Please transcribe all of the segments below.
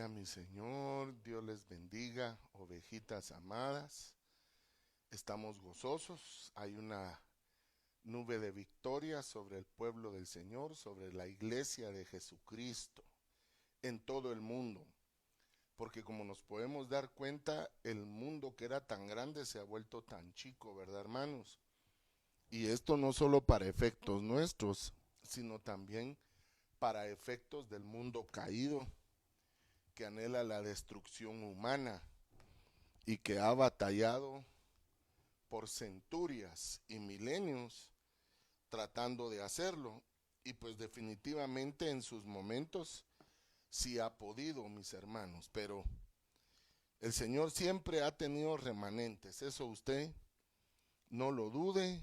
sea mi Señor, Dios les bendiga, ovejitas amadas. Estamos gozosos, hay una nube de victoria sobre el pueblo del Señor, sobre la iglesia de Jesucristo en todo el mundo. Porque como nos podemos dar cuenta, el mundo que era tan grande se ha vuelto tan chico, ¿verdad, hermanos? Y esto no solo para efectos nuestros, sino también para efectos del mundo caído, que anhela la destrucción humana y que ha batallado por centurias y milenios tratando de hacerlo. Y pues definitivamente en sus momentos sí ha podido, mis hermanos, pero el Señor siempre ha tenido remanentes, eso usted no lo dude,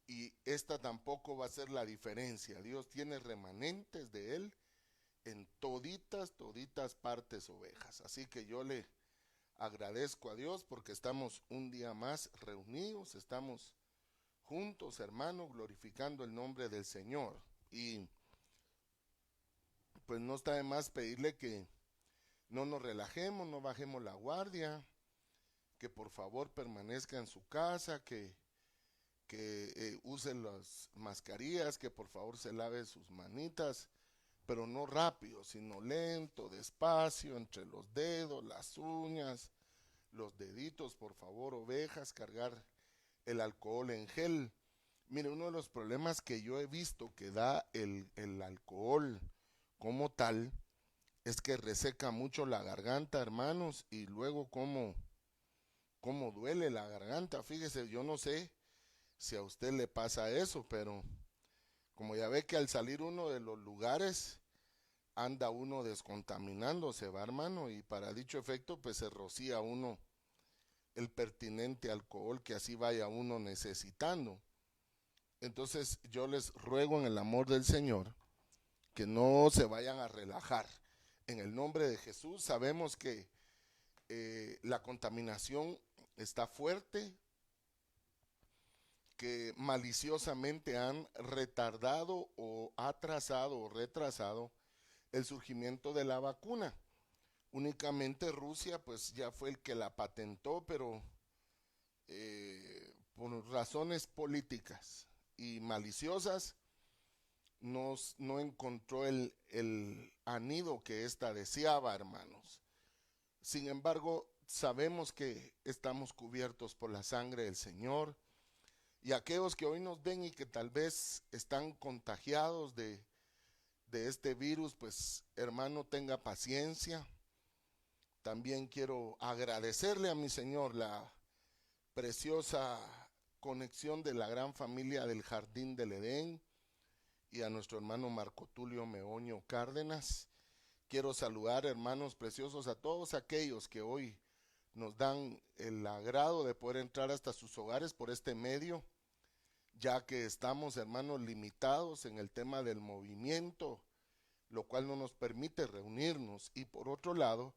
y esta tampoco va a ser la diferencia. Dios tiene remanentes de Él en toditas partes ovejas. Así que yo le agradezco a Dios porque estamos un día más reunidos, estamos juntos, hermanos, glorificando el nombre del Señor. Y pues no está de más pedirle que no nos relajemos, no bajemos la guardia, que por favor permanezca en su casa, que use las mascarillas, que por favor se lave sus manitas, pero no rápido, sino lento, despacio, entre los dedos, las uñas, los deditos, por favor, ovejas, cargar el alcohol en gel. Mire, uno de los problemas que yo he visto que da el alcohol como tal es que reseca mucho la garganta, hermanos, y luego cómo duele la garganta. Fíjese, yo no sé si a usted le pasa eso, pero como ya ve que al salir uno de los lugares anda uno descontaminándose, va, hermano, y para dicho efecto pues se rocía uno el pertinente alcohol que así vaya uno necesitando. Entonces yo les ruego en el amor del Señor que no se vayan a relajar. En el nombre de Jesús sabemos que la contaminación está fuerte, que maliciosamente han retardado o atrasado o retrasado el surgimiento de la vacuna. Únicamente Rusia pues ya fue el que la patentó, pero por razones políticas y maliciosas no encontró el anido que ésta deseaba, hermanos. Sin embargo, sabemos que estamos cubiertos por la sangre del Señor, y aquellos que hoy nos ven y que tal vez están contagiados de este virus, pues hermano, tenga paciencia. También quiero agradecerle a mi Señor la preciosa conexión de la gran familia del Jardín del Edén y a nuestro hermano Marco Tulio Meoño Cárdenas. Quiero saludar, hermanos preciosos, a todos aquellos que hoy nos dan el agrado de poder entrar hasta sus hogares por este medio, ya que estamos, hermanos, limitados en el tema del movimiento, lo cual no nos permite reunirnos. Y por otro lado,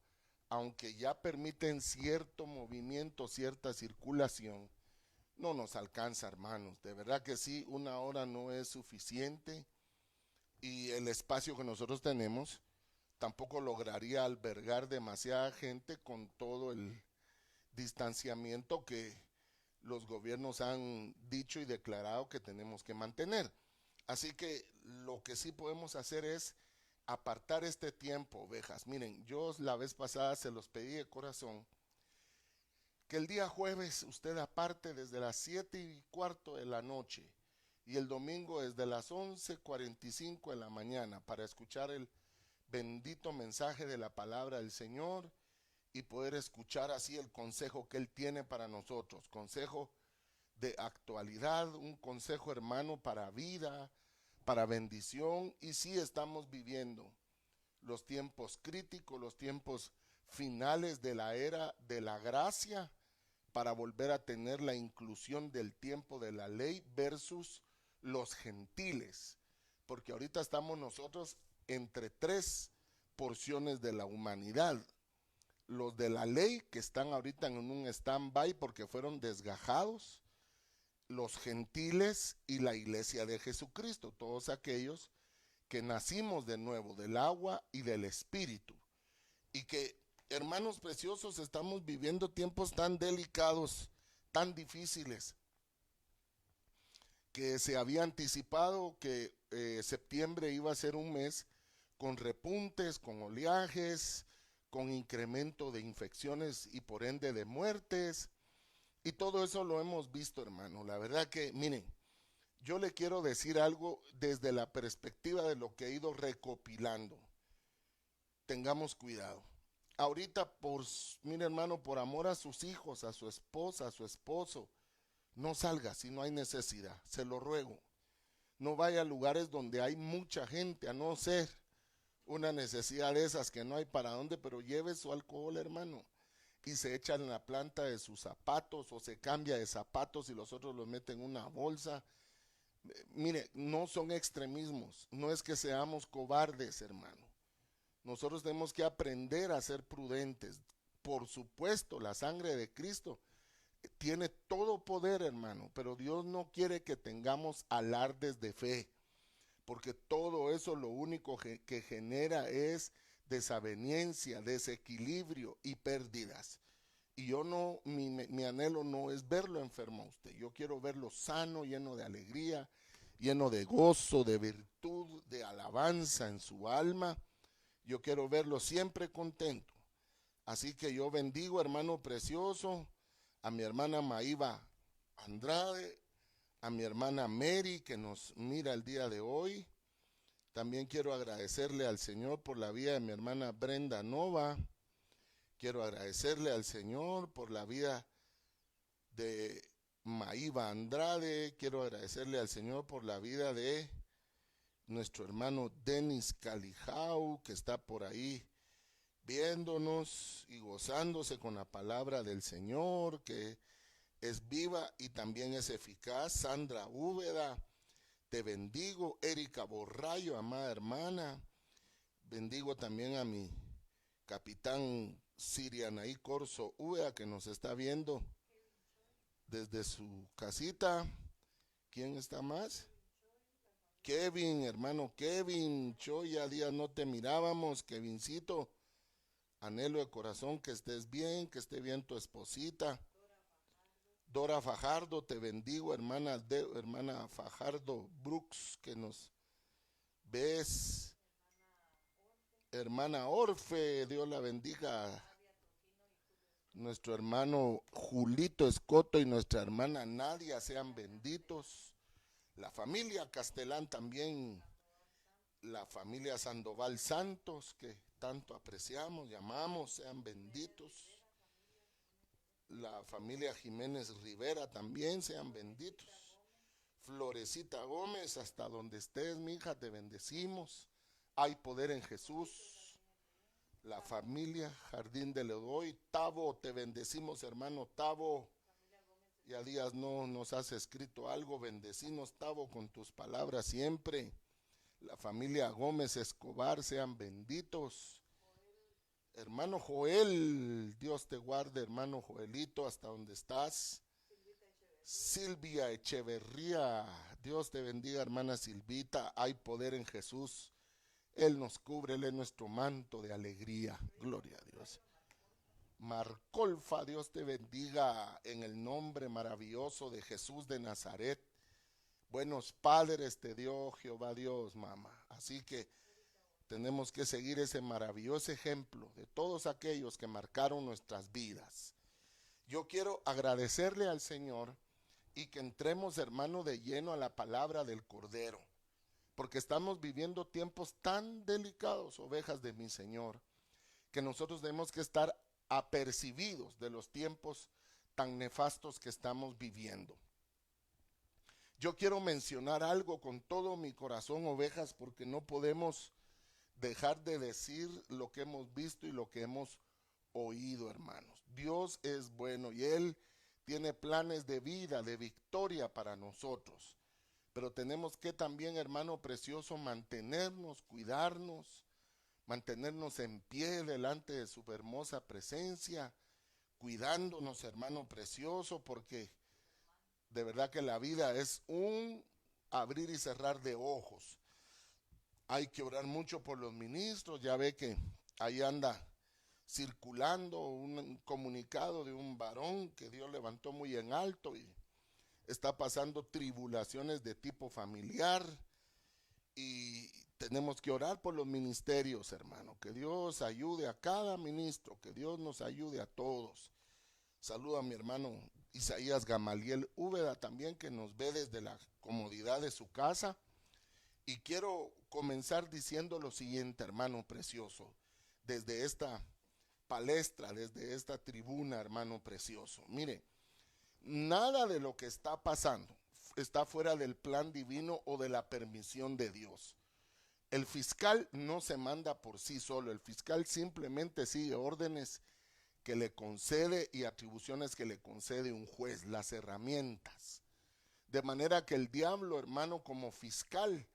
aunque ya permiten cierto movimiento, cierta circulación, no nos alcanza, hermanos. De verdad que sí, una hora no es suficiente, y el espacio que nosotros tenemos tampoco lograría albergar demasiada gente con todo el distanciamiento que los gobiernos han dicho y declarado que tenemos que mantener. Así que lo que sí podemos hacer es apartar este tiempo, ovejas. Miren, yo la vez pasada se los pedí de corazón que el día jueves usted aparte desde las 7:15 de la noche y el domingo desde las 11:45 de la mañana para escuchar el bendito mensaje de la palabra del Señor y poder escuchar así el consejo que Él tiene para nosotros, consejo de actualidad, un consejo, hermano, para vida, para bendición. Y sí estamos viviendo los tiempos críticos, los tiempos finales de la era de la gracia, para volver a tener la inclusión del tiempo de la ley versus los gentiles, porque ahorita estamos nosotros entre tres porciones de la humanidad: los de la ley, que están ahorita en un stand-by porque fueron desgajados; los gentiles; y la iglesia de Jesucristo, todos aquellos que nacimos de nuevo del agua y del espíritu. Y que, hermanos preciosos, estamos viviendo tiempos tan delicados, tan difíciles, que se había anticipado que septiembre iba a ser un mes con repuntes, con oleajes, con incremento de infecciones y por ende de muertes. Y todo eso lo hemos visto, hermano. La verdad que, miren, yo le quiero decir algo desde la perspectiva de lo que he ido recopilando. Tengamos cuidado. Ahorita, mire hermano, por amor a sus hijos, a su esposa, a su esposo, no salga si no hay necesidad, se lo ruego. No vaya a lugares donde hay mucha gente, a no ser una necesidad de esas que no hay para dónde, pero lleve su alcohol, hermano, y se echa en la planta de sus zapatos o se cambia de zapatos y los otros los meten en una bolsa. Mire, no son extremismos, no es que seamos cobardes, hermano. Nosotros tenemos que aprender a ser prudentes. Por supuesto, la sangre de Cristo tiene todo poder, hermano, pero Dios no quiere que tengamos alardes de fe, porque todo eso lo único que genera es desaveniencia, desequilibrio y pérdidas. Y yo no, mi anhelo no es verlo enfermo a usted, yo quiero verlo sano, lleno de alegría, lleno de gozo, de virtud, de alabanza en su alma. Yo quiero verlo siempre contento. Así que yo bendigo, hermano precioso, a mi hermana Maíba Andrade, a mi hermana Mary que nos mira el día de hoy. También quiero agradecerle al Señor por la vida de mi hermana Brenda Nova. Quiero agradecerle al Señor por la vida de Maíba Andrade. Quiero agradecerle al Señor por la vida de nuestro hermano Denis Calijau, que está por ahí viéndonos y gozándose con la palabra del Señor, que es viva y también es eficaz. Sandra Úbeda, te bendigo. Erika Borrayo, amada hermana. Bendigo también a mi capitán Sirianaí Corso Úbeda, que nos está viendo desde su casita. ¿Quién está más? Kevin, hermano Kevin, ya días no te mirábamos, Kevincito. Anhelo de corazón que estés bien, que esté bien tu esposita. Dora Fajardo, te bendigo, hermana Fajardo Brooks, que nos ves. Hermana Orfe, Dios la bendiga. Nuestro hermano Julito Escoto y nuestra hermana Nadia sean benditos. La familia Castelán también, la familia Sandoval Santos, que tanto apreciamos, llamamos, sean benditos. La familia Jiménez Rivera también, sean benditos. Florecita Gómez, hasta donde estés, mi hija, te bendecimos. Hay poder en Jesús. La familia Jardín de Ledoy, Tavo, te bendecimos, hermano Tavo. Ya días no nos has escrito algo, bendecinos, Tavo, con tus palabras siempre. La familia Gómez Escobar, sean benditos. Hermano Joel, Dios te guarde, hermano Joelito, hasta donde estás. Silvia Echeverría, Dios te bendiga, hermana Silvita. Hay poder en Jesús. Él nos cubre, Él es nuestro manto de alegría. Gloria a Dios. Marcolfa, Dios te bendiga en el nombre maravilloso de Jesús de Nazaret. Buenos padres te dio Jehová Dios, mamá. Así que tenemos que seguir ese maravilloso ejemplo de todos aquellos que marcaron nuestras vidas. Yo quiero agradecerle al Señor y que entremos, hermano, de lleno a la palabra del Cordero, porque estamos viviendo tiempos tan delicados, ovejas de mi Señor, que nosotros tenemos que estar apercibidos de los tiempos tan nefastos que estamos viviendo. Yo quiero mencionar algo con todo mi corazón, ovejas, porque no podemos dejar de decir lo que hemos visto y lo que hemos oído, hermanos. Dios es bueno y Él tiene planes de vida, de victoria para nosotros. Pero tenemos que también, hermano precioso, mantenernos, cuidarnos, mantenernos en pie delante de su hermosa presencia, cuidándonos, hermano precioso, porque de verdad que la vida es un abrir y cerrar de ojos. Hay que orar mucho por los ministros, ya ve que ahí anda circulando un comunicado de un varón que Dios levantó muy en alto y está pasando tribulaciones de tipo familiar, y tenemos que orar por los ministerios, hermano, que Dios ayude a cada ministro, que Dios nos ayude a todos. Saludo a mi hermano Isaías Gamaliel Úbeda también, que nos ve desde la comodidad de su casa. Y quiero comenzar diciendo lo siguiente, hermano precioso, desde esta palestra, desde esta tribuna, hermano precioso. Mire, nada de lo que está pasando está fuera del plan divino o de la permisión de Dios. El fiscal no se manda por sí solo, el fiscal simplemente sigue órdenes que le concede y atribuciones que le concede un juez, las herramientas. De manera que el diablo, hermano, como fiscal,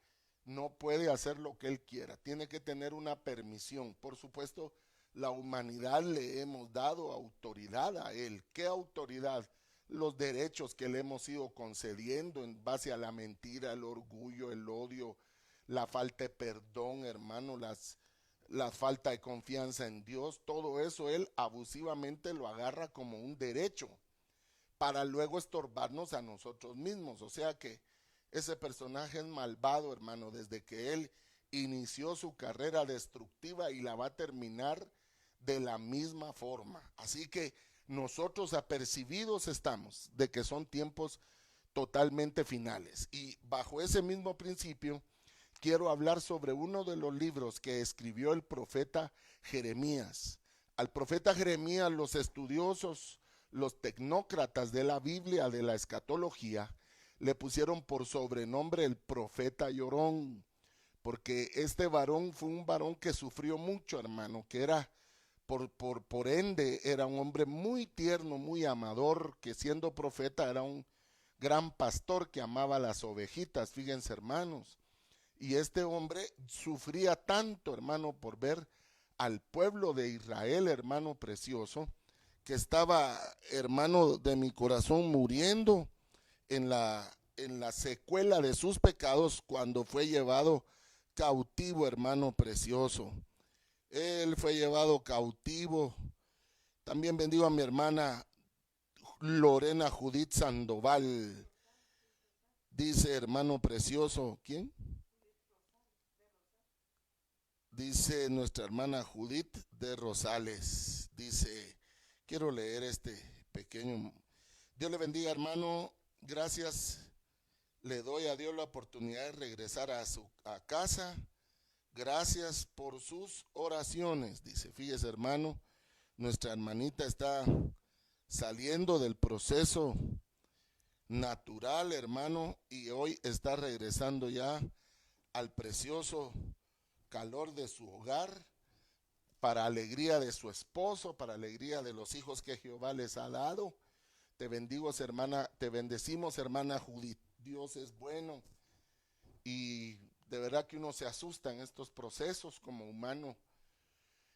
no puede hacer lo que él quiera, tiene que tener una permisión. Por supuesto, la humanidad le hemos dado autoridad a él. ¿Qué autoridad? Los derechos que le hemos ido concediendo en base a la mentira, el orgullo, el odio, la falta de perdón, hermano, la falta de confianza en Dios. Todo eso él abusivamente lo agarra como un derecho para luego estorbarnos a nosotros mismos. O sea que ese personaje es malvado, hermano, desde que él inició su carrera destructiva y la va a terminar de la misma forma. Así que nosotros apercibidos estamos de que son tiempos totalmente finales. Y bajo ese mismo principio, quiero hablar sobre uno de los libros que escribió el profeta Jeremías. Al profeta Jeremías, los estudiosos, los tecnócratas de la Biblia, de la escatología, le pusieron por sobrenombre el profeta llorón, porque este varón fue un varón que sufrió mucho, hermano, que era por ende era un hombre muy tierno, muy amador, que siendo profeta era un gran pastor que amaba las ovejitas, fíjense, hermanos. Y este hombre sufría tanto, hermano, por ver al pueblo de Israel, hermano precioso, que estaba, hermano de mi corazón, muriendo en la secuela de sus pecados cuando fue llevado cautivo, hermano precioso. Él fue llevado cautivo. También bendigo a mi hermana Lorena Judith Sandoval. Dice, hermano precioso, ¿quién? Dice nuestra hermana Judith de Rosales. Dice, quiero leer este pequeño. Dios le bendiga, hermano. Gracias. Le doy a Dios la oportunidad de regresar a casa. Gracias por sus oraciones. Dice, fíjese, hermano, nuestra hermanita está saliendo del proceso natural, hermano, y hoy está regresando ya al precioso calor de su hogar, para alegría de su esposo, para alegría de los hijos que Jehová les ha dado. Te bendigo, hermana, te bendecimos, hermana Judith. Dios es bueno, y de verdad que uno se asusta en estos procesos como humano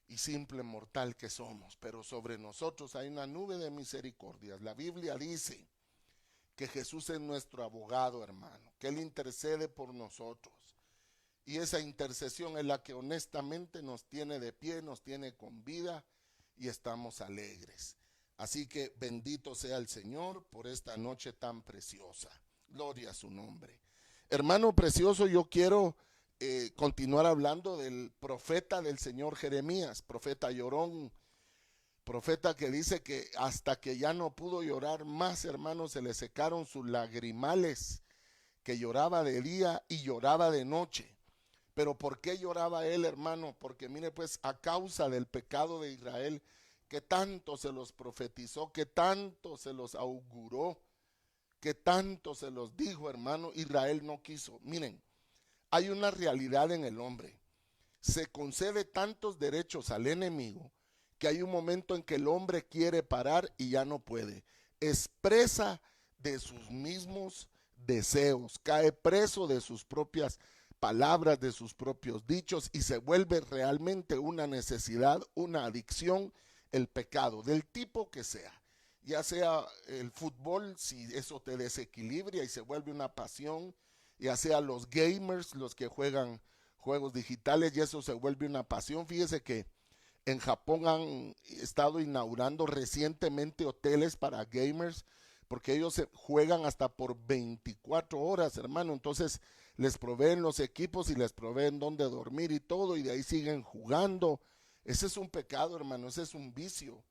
y simple mortal que somos, pero sobre nosotros hay una nube de misericordias. La Biblia dice que Jesús es nuestro abogado, hermano, que Él intercede por nosotros. Y esa intercesión es la que honestamente nos tiene de pie, nos tiene con vida y estamos alegres. Así que bendito sea el Señor por esta noche tan preciosa. Gloria a su nombre. Hermano precioso, yo quiero continuar hablando del profeta del Señor Jeremías, profeta llorón, profeta que dice que hasta que ya no pudo llorar más, hermano, se le secaron sus lagrimales, que lloraba de día y lloraba de noche. Pero ¿por qué lloraba él, hermano? Porque mire, pues, a causa del pecado de Israel, que tanto se los profetizó, que tanto se los auguró, que tanto se los dijo, hermano, Israel no quiso. Miren, hay una realidad en el hombre. Se concede tantos derechos al enemigo que hay un momento en que el hombre quiere parar y ya no puede. Es presa de sus mismos deseos, cae preso de sus propias palabras, de sus propios dichos, y se vuelve realmente una necesidad, una adicción, el pecado, del tipo que sea. Ya sea el fútbol, si eso te desequilibra y se vuelve una pasión, ya sea los gamers, los que juegan juegos digitales, y eso se vuelve una pasión. Fíjese que En Japón han estado inaugurando recientemente hoteles para gamers, porque ellos juegan hasta por 24 horas, hermano. Entonces les proveen los equipos y les proveen dónde dormir y todo, y de ahí siguen jugando. Ese es un pecado, hermano, ese es un vicio.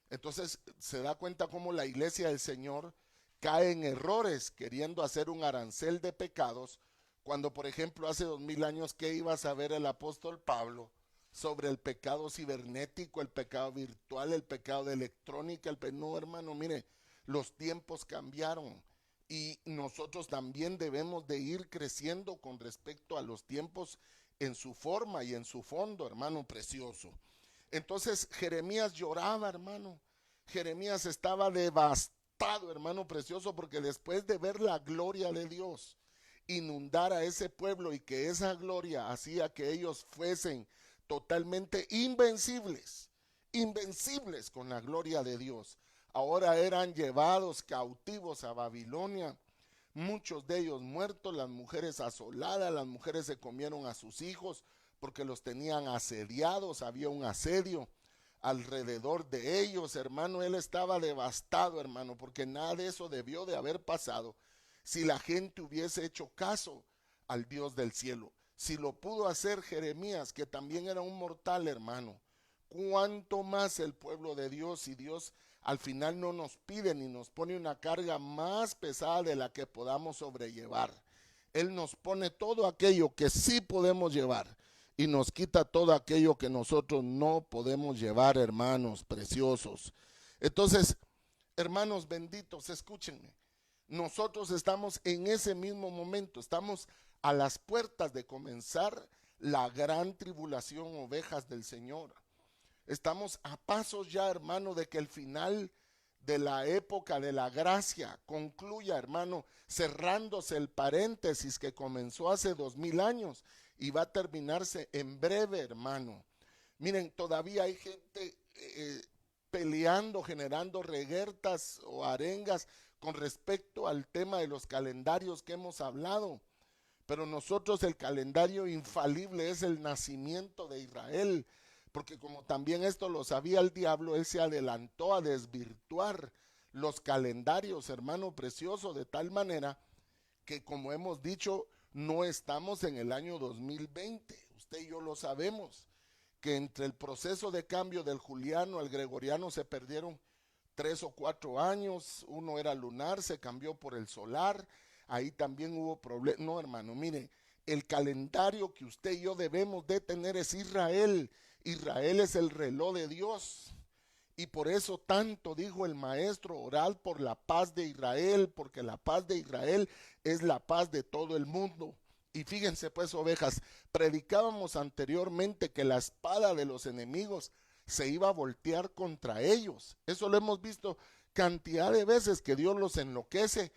Entonces se da cuenta cómo la iglesia del Señor cae en errores queriendo hacer un arancel de pecados, cuando por ejemplo hace 2000 años que iba a saber el apóstol Pablo sobre el pecado cibernético, el pecado virtual, el pecado de electrónica, no, hermano, mire, los tiempos cambiaron y nosotros también debemos de ir creciendo con respecto a los tiempos en su forma y en su fondo, hermano precioso. Entonces Jeremías lloraba, hermano. Jeremías estaba devastado, hermano precioso, porque después de ver la gloria de Dios inundar a ese pueblo y que esa gloria hacía que ellos fuesen totalmente invencibles, invencibles con la gloria de Dios. Ahora eran llevados cautivos a Babilonia, muchos de ellos muertos, las mujeres asoladas, las mujeres se comieron a sus hijos porque los tenían asediados, había un asedio alrededor de ellos, hermano. Él estaba devastado, hermano, porque nada de eso debió de haber pasado si la gente hubiese hecho caso al Dios del cielo. Si lo pudo hacer Jeremías, que también era un mortal, hermano, cuánto más el pueblo de Dios, y Dios al final no nos pide ni nos pone una carga más pesada de la que podamos sobrellevar. Él nos pone todo aquello que sí podemos llevar y nos quita todo aquello que nosotros no podemos llevar, hermanos preciosos. Entonces, hermanos benditos, escúchenme. Nosotros estamos en ese mismo momento, estamos a las puertas de comenzar la gran tribulación, ovejas del Señor. Estamos a pasos ya, hermano, de que el final de la época de la gracia concluya, hermano, cerrándose el paréntesis que comenzó hace 2000 años y va a terminarse en breve, hermano. Miren, todavía hay gente peleando, generando reguertas o arengas con respecto al tema de los calendarios que hemos hablado. Pero nosotros el calendario infalible es el nacimiento de Israel, porque como también esto lo sabía el diablo, él se adelantó a desvirtuar los calendarios, hermano precioso, de tal manera que, como hemos dicho, no estamos en el año 2020. Usted y yo lo sabemos, que entre el proceso de cambio del juliano al gregoriano se perdieron 3 o 4 años. Uno era lunar, se cambió por el solar, ahí también hubo problemas. No, hermano, mire, el calendario que usted y yo debemos de tener es Israel. Israel es el reloj de Dios. Y por eso tanto dijo el maestro, orad por la paz de Israel, porque la paz de Israel es la paz de todo el mundo. Y fíjense pues, ovejas, predicábamos anteriormente que la espada de los enemigos se iba a voltear contra ellos. Eso lo hemos visto cantidad de veces, que Dios los enloquece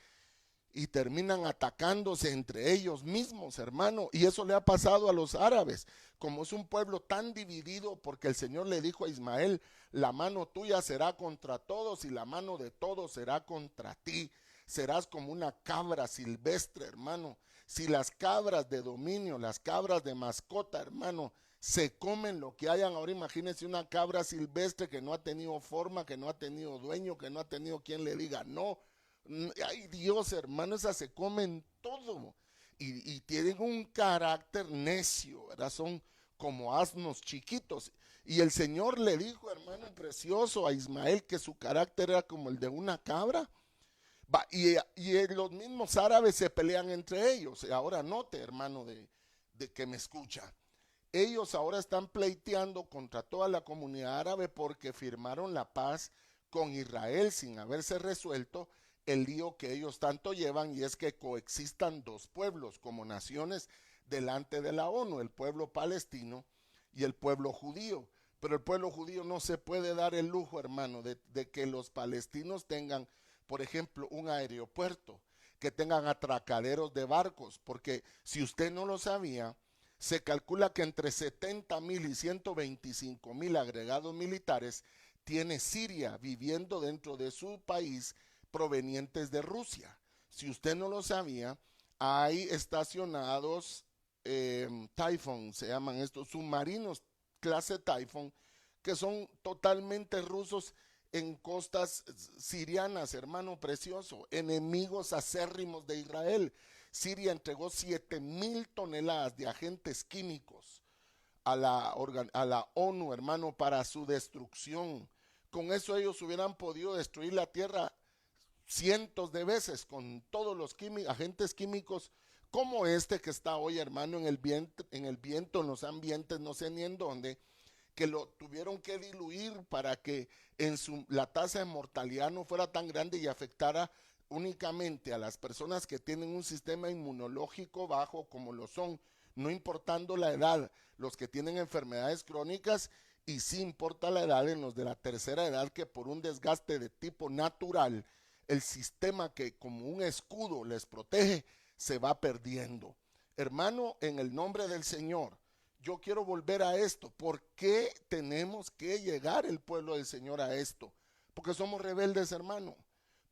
y terminan atacándose entre ellos mismos, hermano. Y eso le ha pasado a los árabes, como es un pueblo tan dividido, porque el Señor le dijo a Ismael, la mano tuya será contra todos y la mano de todos será contra ti. Serás como una cabra silvestre, hermano. Si las cabras de dominio, las cabras de mascota, hermano, se comen lo que hayan, ahora imagínense una cabra silvestre que no ha tenido forma, que no ha tenido dueño, que no ha tenido quien le diga no. Ay Dios, hermano, esas se comen todo y tienen un carácter necio, ¿verdad? Son como asnos chiquitos. Y el Señor le dijo, hermano precioso, a Ismael que su carácter era como el de una cabra. Y los mismos árabes se pelean entre ellos. Ahora note, hermano, de que me escucha. Ellos ahora están pleiteando contra toda la comunidad árabe porque firmaron la paz con Israel sin haberse resuelto el lío que ellos tanto llevan, y es que coexistan dos pueblos como naciones delante de la ONU, el pueblo palestino y el pueblo judío. Pero el pueblo judío no se puede dar el lujo, hermano, de que los palestinos tengan, por ejemplo, un aeropuerto, que tengan atracaderos de barcos, porque si usted no lo sabía, se calcula que entre 70,000 y 125,000 agregados militares tiene Siria viviendo dentro de su país, provenientes de Rusia. Si usted no lo sabía, hay estacionados Typhoon, se llaman estos submarinos clase Typhoon, que son totalmente rusos en costas sirianas, hermano precioso, enemigos acérrimos de Israel. Siria entregó 7,000 toneladas de agentes químicos a la ONU, hermano, para su destrucción. Con eso ellos hubieran podido destruir la tierra cientos de veces con todos los agentes químicos como este que está hoy, hermano, en el viento, en los ambientes, no sé ni en dónde, que lo tuvieron que diluir para que la tasa de mortalidad no fuera tan grande y afectara únicamente a las personas que tienen un sistema inmunológico bajo, como lo son, no importando la edad, los que tienen enfermedades crónicas, y sí importa la edad en los de la tercera edad, que por un desgaste de tipo natural, el sistema que como un escudo les protege, se va perdiendo. Hermano, en el nombre del Señor, yo quiero volver a esto. ¿Por qué tenemos que llegar el pueblo del Señor a esto? Porque somos rebeldes, hermano.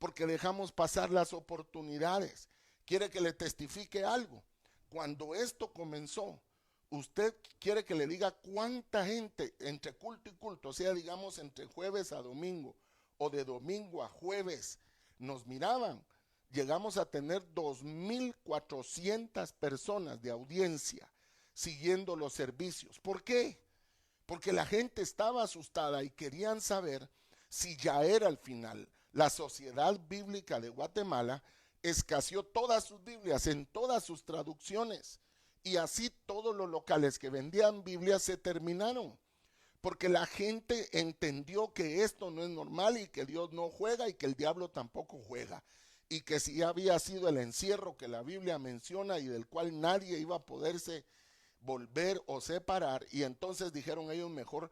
Porque dejamos pasar las oportunidades. ¿Quiere que le testifique algo? Cuando esto comenzó, usted quiere que le diga cuánta gente entre culto y culto, o sea, digamos entre jueves a domingo o de domingo a jueves, nos miraban. Llegamos a tener 2,400 personas de audiencia siguiendo los servicios. ¿Por qué? Porque la gente estaba asustada y querían saber si ya era el final. La Sociedad Bíblica de Guatemala escaseó todas sus Biblias en todas sus traducciones, y así todos los locales que vendían Biblias se terminaron, porque la gente entendió que esto no es normal y que Dios no juega y que el diablo tampoco juega, y que si había sido el encierro que la Biblia menciona y del cual nadie iba a poderse volver o separar, y entonces dijeron ellos: mejor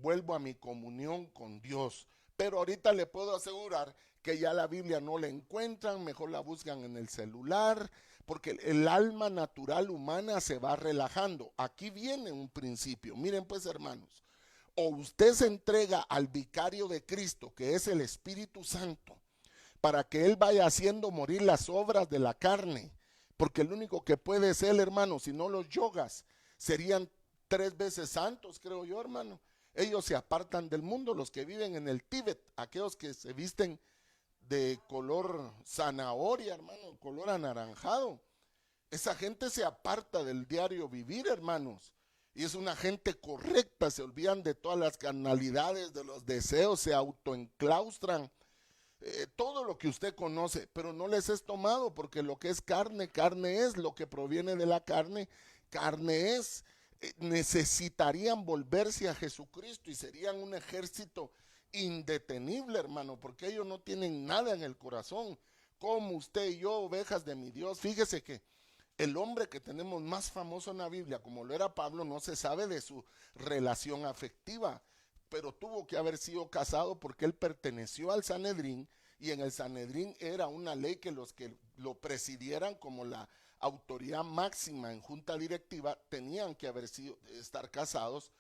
vuelvo a mi comunión con Dios. Pero ahorita le puedo asegurar que ya la Biblia no la encuentran, mejor la buscan en el celular, porque el alma natural humana se va relajando. Aquí viene un principio. Miren pues, hermanos, o usted se entrega al vicario de Cristo, que es el Espíritu Santo, para que Él vaya haciendo morir las obras de la carne, porque el único que puede ser, hermano, si no los yogas, serían 3 veces santos, creo yo, hermano. Ellos se apartan del mundo, los que viven en el Tíbet, aquellos que se visten de color zanahoria, hermano, color anaranjado. Esa gente se aparta del diario vivir, hermanos, y es una gente correcta, se olvidan de todas las carnalidades, de los deseos, se autoenclaustran, todo lo que usted conoce, pero no les es tomado, porque lo que es carne, carne es, lo que proviene de la carne, carne es. Necesitarían volverse a Jesucristo y serían un ejército indetenible, hermano, porque ellos no tienen nada en el corazón, como usted y yo, ovejas de mi Dios. Fíjese que el hombre que tenemos más famoso en la Biblia, como lo era Pablo, no se sabe de su relación afectiva, pero tuvo que haber sido casado porque él perteneció al Sanedrín, y en el Sanedrín era una ley que los que lo presidieran como la autoridad máxima en junta directiva tenían que estar casados.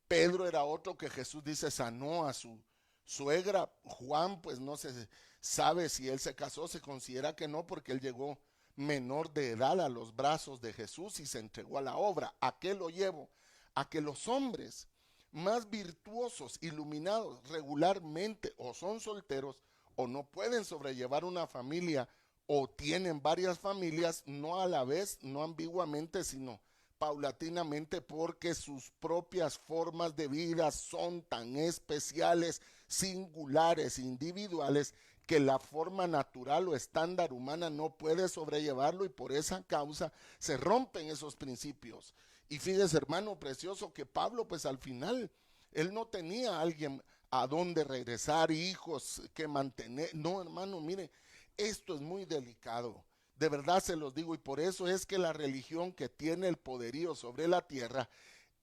Pedro era otro que Jesús dice sanó a su suegra. Juan, pues no se sabe si él se casó, se considera que no, porque él llegó menor de edad a los brazos de Jesús y se entregó a la obra. ¿A qué lo llevo? A que los hombres más virtuosos, iluminados regularmente, o son solteros o no pueden sobrellevar una familia, o tienen varias familias, no a la vez, no ambiguamente, sino paulatinamente, porque sus propias formas de vida son tan especiales, singulares, individuales, que la forma natural o estándar humana no puede sobrellevarlo, y por esa causa se rompen esos principios. Y fíjese, hermano precioso, que Pablo, pues al final, él no tenía a alguien a dónde regresar, hijos que mantener. No, hermano, mire, esto es muy delicado. De verdad se los digo, y por eso es que la religión que tiene el poderío sobre la tierra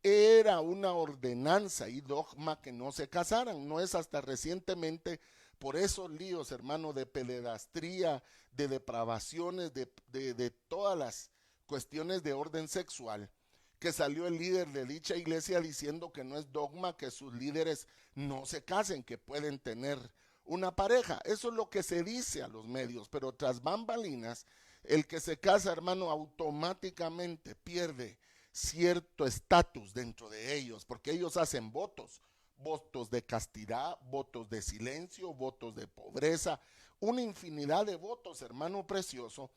era una ordenanza y dogma que no se casaran. No es hasta recientemente, por esos líos, hermano, de pederastría, de depravaciones, de todas las cuestiones de orden sexual, que salió el líder de dicha iglesia diciendo que no es dogma que sus líderes no se casen, que pueden tener una pareja. Eso es lo que se dice a los medios, pero tras bambalinas, el que se casa, hermano, automáticamente pierde cierto estatus dentro de ellos, porque ellos hacen votos votos de castidad, votos de silencio, votos de pobreza, una infinidad de votos, hermano precioso,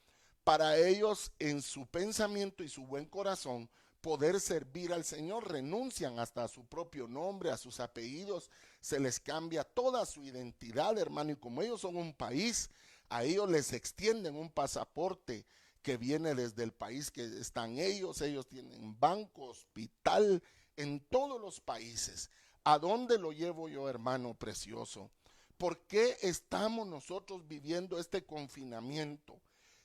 para ellos en su pensamiento y su buen corazón poder servir al Señor. Renuncian hasta a su propio nombre, a sus apellidos, se les cambia toda su identidad, hermano, y como ellos son un país, a ellos les extienden un pasaporte que viene desde el país que están ellos tienen banco, hospital, en todos los países. ¿A dónde lo llevo yo, hermano precioso? ¿Por qué estamos nosotros viviendo este confinamiento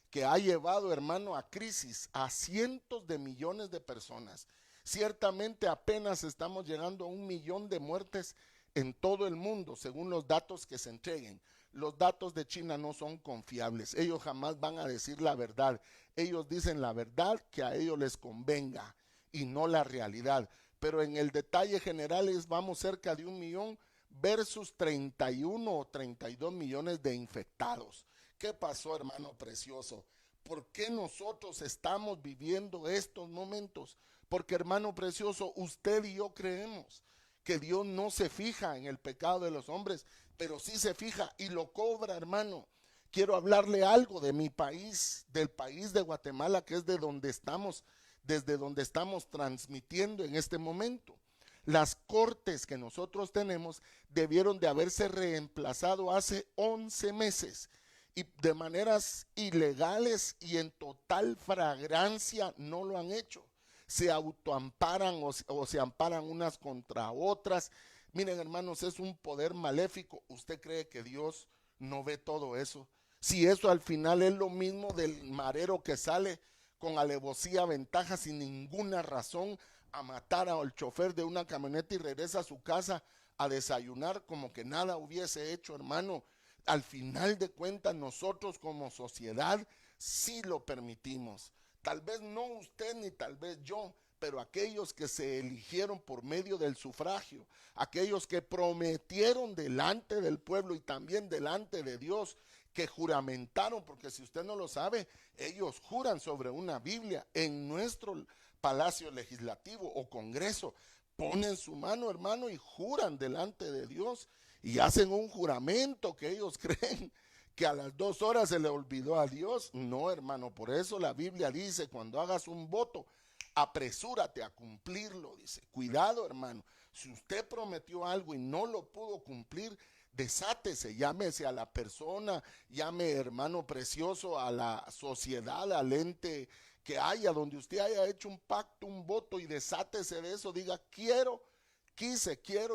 que ha llevado, hermano, a crisis a cientos de millones de personas? Ciertamente apenas estamos llegando a 1 millón de muertes en todo el mundo, según los datos que se entreguen. Los datos de China no son confiables, ellos jamás van a decir la verdad, ellos dicen la verdad que a ellos les convenga y no la realidad, pero en el detalle general vamos cerca de 1 millón versus 31 o 32 millones de infectados. ¿Qué pasó, hermano precioso? ¿Por qué nosotros estamos viviendo estos momentos? Porque, hermano precioso, usted y yo creemos que Dios no se fija en el pecado de los hombres, pero sí se fija y lo cobra, hermano. Quiero hablarle algo de mi país, del país de Guatemala, que es de donde estamos, desde donde estamos transmitiendo en este momento. Las cortes que nosotros tenemos debieron de haberse reemplazado hace 11 meses y de maneras ilegales y en total fragancia no lo han hecho. Se autoamparan o se amparan unas contra otras. Miren, hermanos, es un poder maléfico. ¿Usted cree que Dios no ve todo eso? Si eso al final es lo mismo del marero que sale con alevosía, ventaja, sin ninguna razón, a matar al chofer de una camioneta y regresa a su casa a desayunar como que nada hubiese hecho, hermano. Al final de cuentas, nosotros como sociedad sí lo permitimos. Tal vez no usted ni tal vez yo, pero aquellos que se eligieron por medio del sufragio, aquellos que prometieron delante del pueblo y también delante de Dios, que juramentaron, porque si usted no lo sabe, ellos juran sobre una Biblia en nuestro palacio legislativo o congreso, ponen su mano, hermano, y juran delante de Dios y hacen un juramento que ellos creen que a las 2 horas se le olvidó a Dios. No, hermano, por eso la Biblia dice, cuando hagas un voto, apresúrate a cumplirlo, dice. Cuidado, hermano, si usted prometió algo y no lo pudo cumplir, desátese, llámese a la persona, llame, hermano precioso, a la sociedad, al ente que haya, donde usted haya hecho un pacto, un voto, y desátese de eso, diga, quiero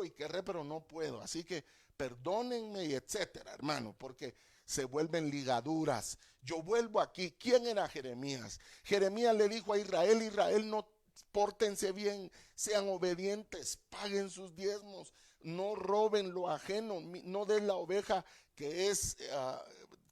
y querré, pero no puedo, así que perdónenme y etcétera, hermano, porque se vuelven ligaduras. Yo vuelvo aquí. ¿Quién era Jeremías? Jeremías le dijo a Israel, no, pórtense bien, sean obedientes, paguen sus diezmos, no roben lo ajeno, no den la oveja que es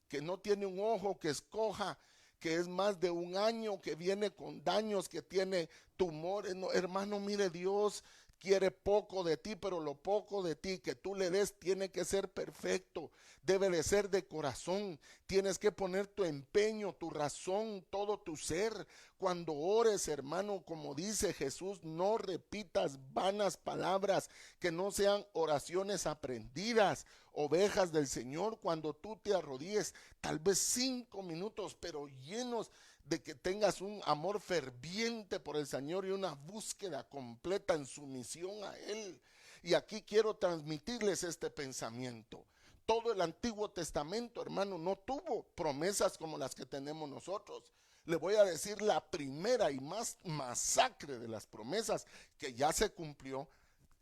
que no tiene un ojo, que es coja, que es más de 1 año, que viene con daños, que tiene tumores. No, hermano, mire, Dios quiere poco de ti, pero lo poco de ti que tú le des tiene que ser perfecto, debe de ser de corazón. Tienes que poner tu empeño, tu razón, todo tu ser. Cuando ores, hermano, como dice Jesús, no repitas vanas palabras, que no sean oraciones aprendidas. Ovejas del Señor, cuando tú te arrodilles, tal vez 5 minutos, pero llenos de que tengas un amor ferviente por el Señor y una búsqueda completa en sumisión a Él. Y aquí quiero transmitirles este pensamiento. Todo el Antiguo Testamento, hermano, no tuvo promesas como las que tenemos nosotros. Le voy a decir la primera y más masacre de las promesas que ya se cumplió,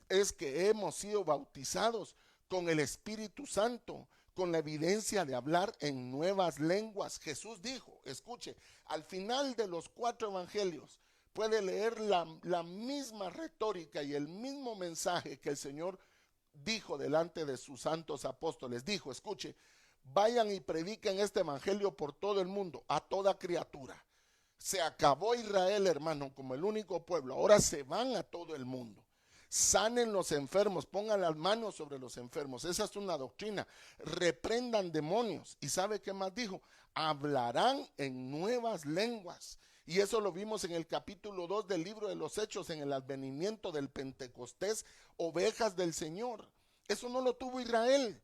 es que hemos sido bautizados con el Espíritu Santo, con la evidencia de hablar en nuevas lenguas. Jesús dijo, escuche, al final de los 4 evangelios, puede leer la misma retórica y el mismo mensaje que el Señor dijo delante de sus santos apóstoles. Dijo, escuche, vayan y prediquen este evangelio por todo el mundo, a toda criatura. Se acabó Israel, hermano, como el único pueblo. Ahora se van a todo el mundo. Sanen los enfermos, pongan las manos sobre los enfermos. Esa es una doctrina. Reprendan demonios. ¿Y sabe qué más dijo? Hablarán en nuevas lenguas. Y eso lo vimos en el capítulo 2 del libro de los Hechos, en el advenimiento del Pentecostés, ovejas del Señor. Eso no lo tuvo Israel.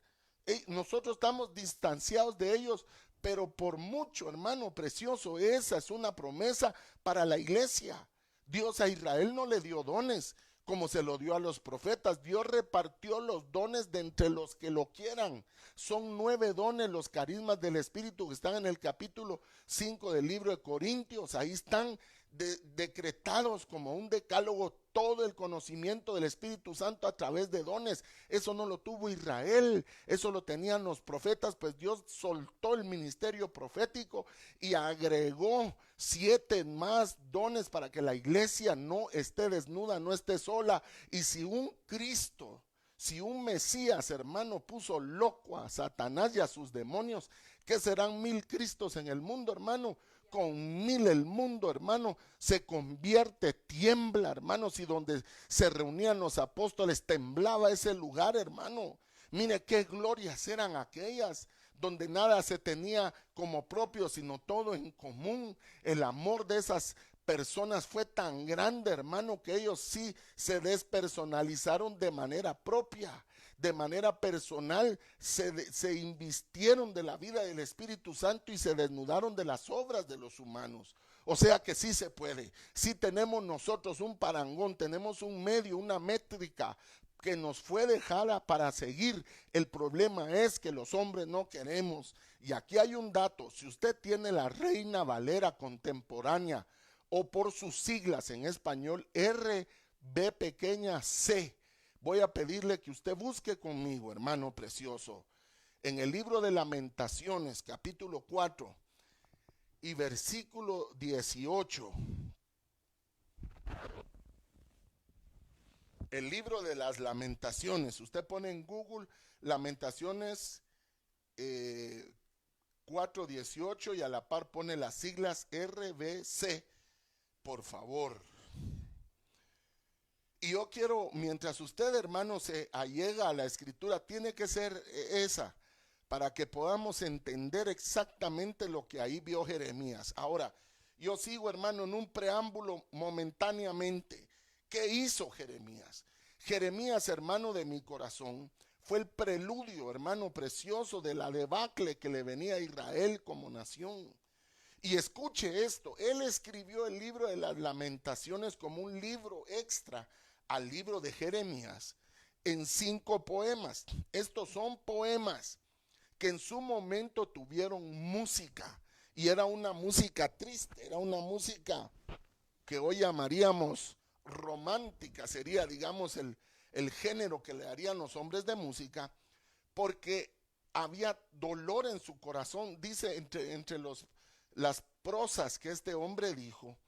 Nosotros estamos distanciados de ellos, pero por mucho, hermano precioso, esa es una promesa para la iglesia. Dios a Israel no le dio dones como se lo dio a los profetas. Dios repartió los dones de entre los que lo quieran. Son 9 dones, los carismas del Espíritu, que están en el capítulo 5 del libro de Corintios. Ahí están decretados como un decálogo todo el conocimiento del Espíritu Santo a través de dones. Eso no lo tuvo Israel, eso lo tenían los profetas, pues Dios soltó el ministerio profético y agregó 7 más dones para que la iglesia no esté desnuda, no esté sola. Y si un Cristo, si un Mesías, hermano, puso loco a Satanás y a sus demonios, ¿qué serán 1000 Cristos en el mundo, hermano? Con 1000 el mundo, hermano, se convierte, tiembla, hermanos, y donde se reunían los apóstoles temblaba ese lugar, hermano. Mire qué glorias eran aquellas, donde nada se tenía como propio, sino todo en común. El amor de esas personas fue tan grande, hermano, que ellos sí se despersonalizaron de manera propia. De manera personal se invistieron de la vida del Espíritu Santo y se desnudaron de las obras de los humanos. O sea que sí se puede. Sí tenemos nosotros un parangón, tenemos un medio, una métrica que nos fue dejada para seguir. El problema es que los hombres no queremos. Y aquí hay un dato: si usted tiene la Reina Valera contemporánea, o por sus siglas en español RB pequeña C, voy a pedirle que usted busque conmigo, hermano precioso, en el libro de Lamentaciones, capítulo 4 y versículo 18. El libro de las Lamentaciones. Usted pone en Google Lamentaciones 4:18 y a la par pone las siglas RBC, por favor. Y yo quiero, mientras usted, hermano, se allega a la escritura, tiene que ser esa, para que podamos entender exactamente lo que ahí vio Jeremías. Ahora, yo sigo, hermano, en un preámbulo momentáneamente. ¿Qué hizo Jeremías? Jeremías, hermano de mi corazón, fue el preludio, hermano precioso, de la debacle que le venía a Israel como nación. Y escuche esto: él escribió el libro de las Lamentaciones como un libro extra al libro de Jeremías en 5 poemas. Estos son poemas que en su momento tuvieron música, y era una música triste, era una música que hoy llamaríamos romántica, sería, digamos, el género que le darían los hombres de música, porque había dolor en su corazón. Dice entre las prosas que este hombre dijo,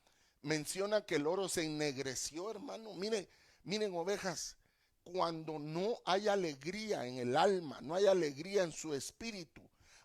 menciona que el oro se ennegreció, hermano. Miren, ovejas, cuando no hay alegría en el alma, no hay alegría en su espíritu,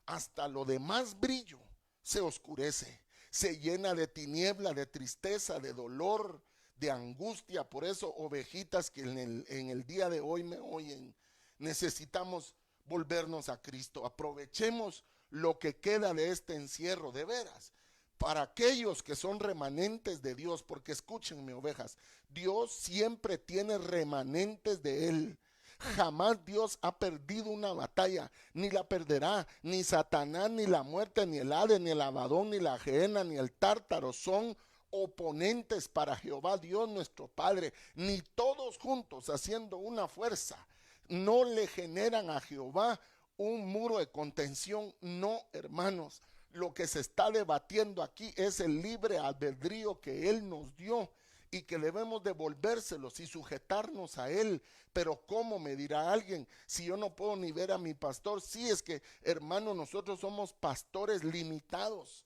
hasta lo de más brillo se oscurece, se llena de tiniebla, de tristeza, de dolor, de angustia. Por eso, ovejitas que en el día de hoy me oyen, necesitamos volvernos a Cristo. Aprovechemos lo que queda de este encierro, de veras, para aquellos que son remanentes de Dios, porque escúchenme, ovejas, Dios siempre tiene remanentes de Él. Jamás Dios ha perdido una batalla, ni la perderá. Ni Satanás, ni la muerte, ni el Hades, ni el Abadón, ni la Gehenna, ni el Tártaro son oponentes para Jehová Dios nuestro Padre, ni todos juntos haciendo una fuerza no le generan a Jehová un muro de contención. No, hermanos, lo que se está debatiendo aquí es el libre albedrío que Él nos dio y que debemos devolvérselos y sujetarnos a Él. Pero ¿cómo? Me dirá alguien, si yo no puedo ni ver a mi pastor. Sí, es que, hermano, nosotros somos pastores limitados.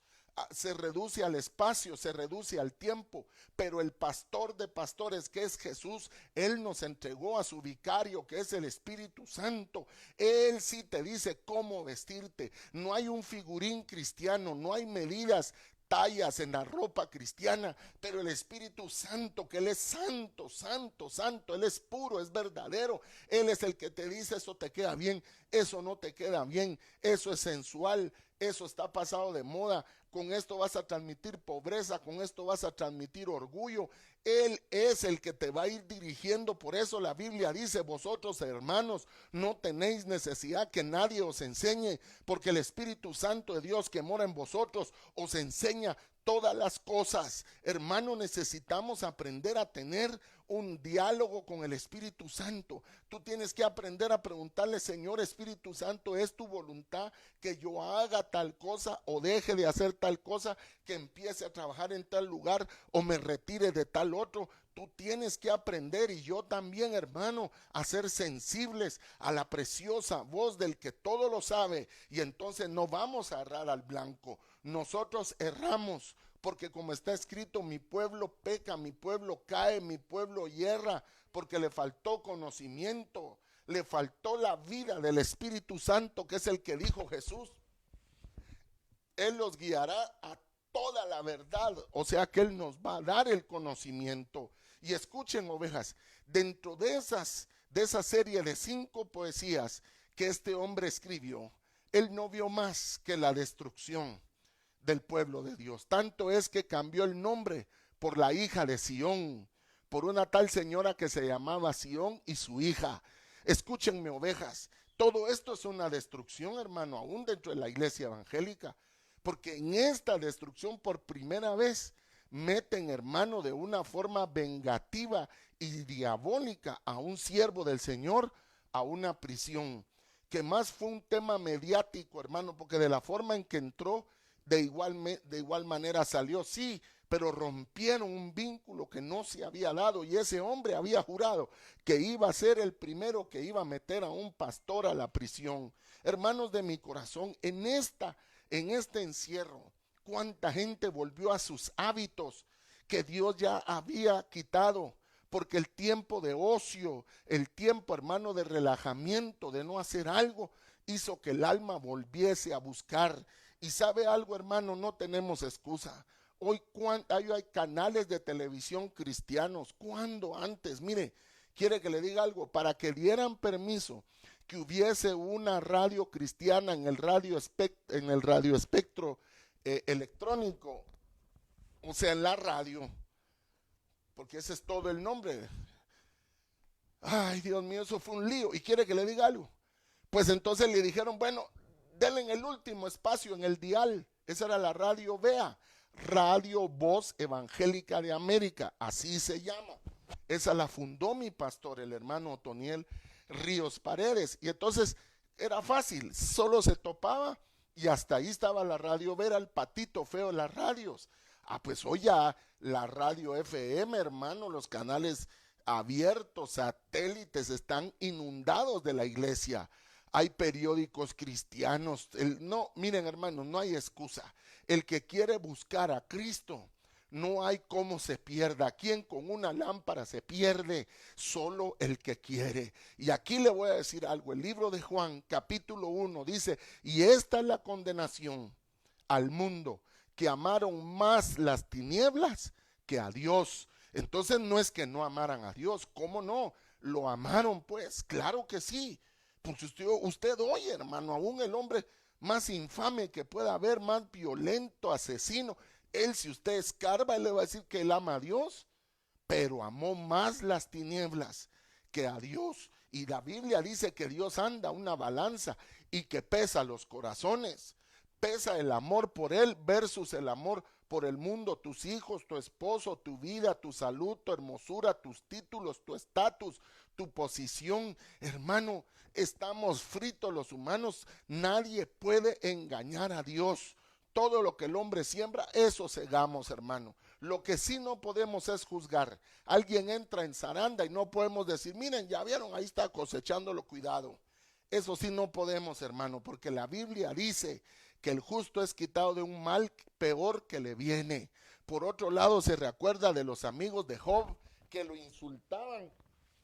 Se reduce al espacio, se reduce al tiempo, pero el pastor de pastores, que es Jesús, Él nos entregó a su vicario, que es el Espíritu Santo. Él sí te dice cómo vestirte. No hay un figurín cristiano, no hay medidas tallas en la ropa cristiana, pero el Espíritu Santo, que Él es santo, santo, santo, Él es puro, es verdadero, Él es el que te dice: eso te queda bien, eso no te queda bien, eso es sensual, eso está pasado de moda, con esto vas a transmitir pobreza, con esto vas a transmitir orgullo. Él es el que te va a ir dirigiendo. Por eso la Biblia dice: vosotros, hermanos, no tenéis necesidad que nadie os enseñe, porque el Espíritu Santo de Dios que mora en vosotros os enseña todas las cosas. Hermano, necesitamos aprender a tener un diálogo con el Espíritu Santo. Tú tienes que aprender a preguntarle: Señor Espíritu Santo, ¿es tu voluntad que yo haga tal cosa o deje de hacer tal cosa, que empiece a trabajar en tal lugar o me retire de tal otro? Tú tienes que aprender, y yo también, hermano, a ser sensibles a la preciosa voz del que todo lo sabe, y entonces no vamos a errar al blanco. Nosotros erramos porque, como está escrito, mi pueblo peca, mi pueblo cae, mi pueblo yerra, porque le faltó conocimiento, le faltó la vida del Espíritu Santo, que es el que dijo Jesús: Él los guiará a toda la verdad. O sea que Él nos va a dar el conocimiento. Y escuchen, ovejas, dentro de esa serie de 5 poesías que este hombre escribió, él no vio más que la destrucción del pueblo de Dios. Tanto es que cambió el nombre por la hija de Sión, por una tal señora que se llamaba Sión y su hija. Escúchenme, ovejas, todo esto es una destrucción, hermano, aún dentro de la iglesia evangélica, porque en esta destrucción por primera vez meten, hermano, de una forma vengativa y diabólica a un siervo del Señor a una prisión, que más fue un tema mediático, hermano, porque de la forma en que entró, de igual manera salió, sí, pero rompieron un vínculo que no se había dado, y ese hombre había jurado que iba a ser el primero que iba a meter a un pastor a la prisión. Hermanos de mi corazón, en este encierro, cuánta gente volvió a sus hábitos que Dios ya había quitado, porque el tiempo de ocio, el tiempo, hermano, de relajamiento, de no hacer algo, hizo que el alma volviese a buscar. Y sabe algo, hermano, no tenemos excusa. Hoy hay canales de televisión cristianos. Cuando antes, mire, quiere que le diga algo, para que dieran permiso que hubiese una radio cristiana en el radio espectro electrónico, o sea, en la radio, porque ese es todo el nombre. Ay, Dios mío, eso fue un lío. ¿Y quiere que le diga algo? Pues entonces le dijeron: bueno, denle en el último espacio, en el dial. Esa era la radio VEA, Radio Voz Evangélica de América, así se llama. Esa la fundó mi pastor, el hermano Otoniel Ríos Paredes. Y entonces era fácil, solo se topaba y hasta ahí estaba la radio VEA, el patito feo de las radios. Pues hoy ya la radio FM, hermano, los canales abiertos, satélites, están inundados de la iglesia. Hay periódicos cristianos. No, miren, hermanos, no hay excusa. El que quiere buscar a Cristo, no hay cómo se pierda. ¿Quién con una lámpara se pierde? Solo el que quiere. Y aquí le voy a decir algo. El libro de Juan, capítulo 1, dice: y esta es la condenación al mundo, que amaron más las tinieblas que a Dios. Entonces no es que no amaran a Dios. ¿Cómo no? Lo amaron, pues, claro que sí. Pues usted oye, hermano, aún el hombre más infame que pueda haber, más violento, asesino, él, si usted escarba, él le va a decir que él ama a Dios, pero amó más las tinieblas que a Dios. Y la Biblia dice que Dios anda una balanza y que pesa los corazones. Pesa el amor por Él versus el amor por el mundo, tus hijos, tu esposo, tu vida, tu salud, tu hermosura, tus títulos, tu estatus, tu posición. Hermano, estamos fritos los humanos. Nadie puede engañar a Dios. Todo lo que el hombre siembra, eso segamos, hermano. Lo que sí no podemos es juzgar. Alguien entra en zaranda y no podemos decir: miren, ya vieron, ahí está cosechándolo, cuidado. Eso sí no podemos, hermano, porque la Biblia dice que el justo es quitado de un mal peor que le viene. Por otro lado, se recuerda de los amigos de Job, que lo insultaban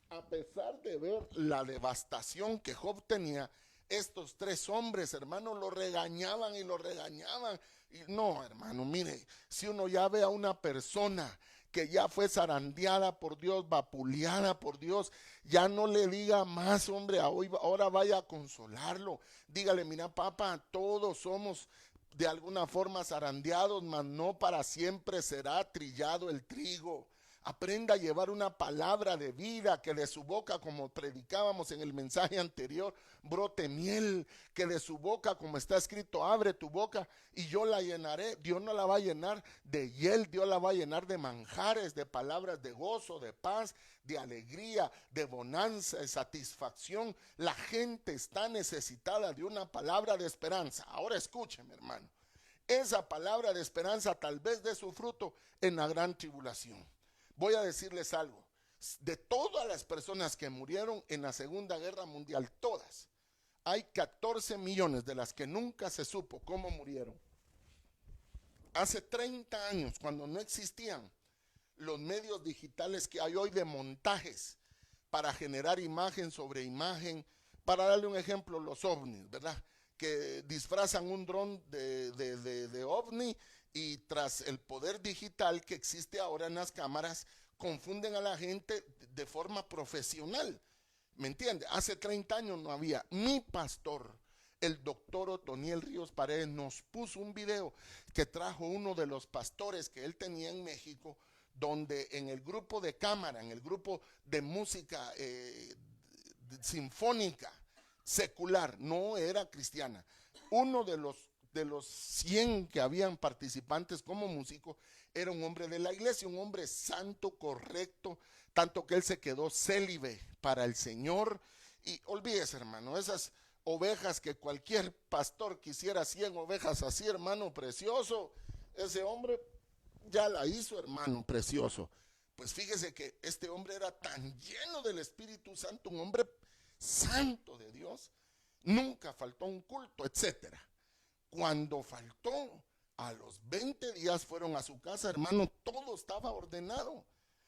a pesar de ver la devastación que Job tenía. Estos 3 hombres, hermanos, lo regañaban y lo regañaban. Y no, hermano, mire, si uno ya ve a una persona que ya fue zarandeada por Dios, vapuleada por Dios, ya no le diga más, hombre, ahora vaya a consolarlo. Dígale, mira, papá, todos somos de alguna forma zarandeados, mas no para siempre será trillado el trigo. Aprenda a llevar una palabra de vida, que de su boca, como predicábamos en el mensaje anterior, brote miel, que de su boca, como está escrito, abre tu boca y yo la llenaré. Dios no la va a llenar de hiel, Dios la va a llenar de manjares, de palabras de gozo, de paz, de alegría, de bonanza, de satisfacción. La gente está necesitada de una palabra de esperanza. Ahora escúcheme, hermano, esa palabra de esperanza tal vez dé su fruto en la gran tribulación. Voy a decirles algo, de todas las personas que murieron en la Segunda Guerra Mundial, todas, hay 14 millones de las que nunca se supo cómo murieron. Hace 30 años, cuando no existían los medios digitales que hay hoy de montajes para generar imagen sobre imagen, para darle un ejemplo, los ovnis, ¿verdad? Que disfrazan un dron de ovni, y tras el poder digital que existe ahora en las cámaras, confunden a la gente de forma profesional. ¿Me entiende? Hace 30 años no había. Mi pastor, el doctor Otoniel Ríos Paredes, nos puso un video que trajo uno de los pastores que él tenía en México, donde en el grupo de cámara, en el grupo de música sinfónica, secular, no era cristiana, uno de los 100 que habían participantes como músico, era un hombre de la iglesia, un hombre santo, correcto, tanto que él se quedó célibe para el Señor. Y olvídese, hermano, esas ovejas que cualquier pastor quisiera, 100 ovejas así, hermano precioso, ese hombre ya la hizo, hermano precioso. Pues fíjese que este hombre era tan lleno del Espíritu Santo, un hombre santo de Dios, nunca faltó un culto, etcétera. Cuando faltó, a los 20 días fueron a su casa, hermano, todo estaba ordenado.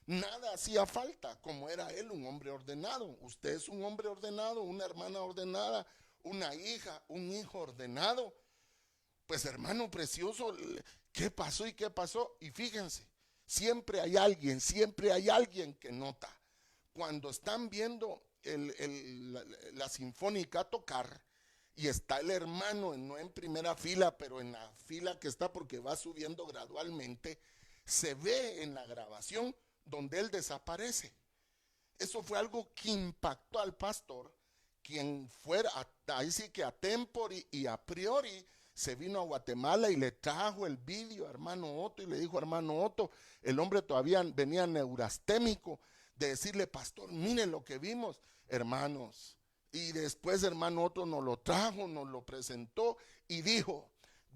Nada hacía falta, como era él, un hombre ordenado. Usted es un hombre ordenado, una hermana ordenada, una hija, un hijo ordenado. Pues hermano precioso, ¿qué pasó y qué pasó? Y fíjense, siempre hay alguien que nota. Cuando están viendo la sinfónica tocar, y está el hermano, no en primera fila, pero en la fila que está, porque va subiendo gradualmente, se ve en la grabación donde él desaparece. Eso fue algo que impactó al pastor, quien fuera, ahí sí que a tempori y a priori, se vino a Guatemala y le trajo el vídeo a hermano Otto y le dijo, hermano Otto, el hombre todavía venía neurastémico, de decirle, pastor, miren lo que vimos, hermanos. Y después hermano Otto nos lo trajo, nos lo presentó y dijo,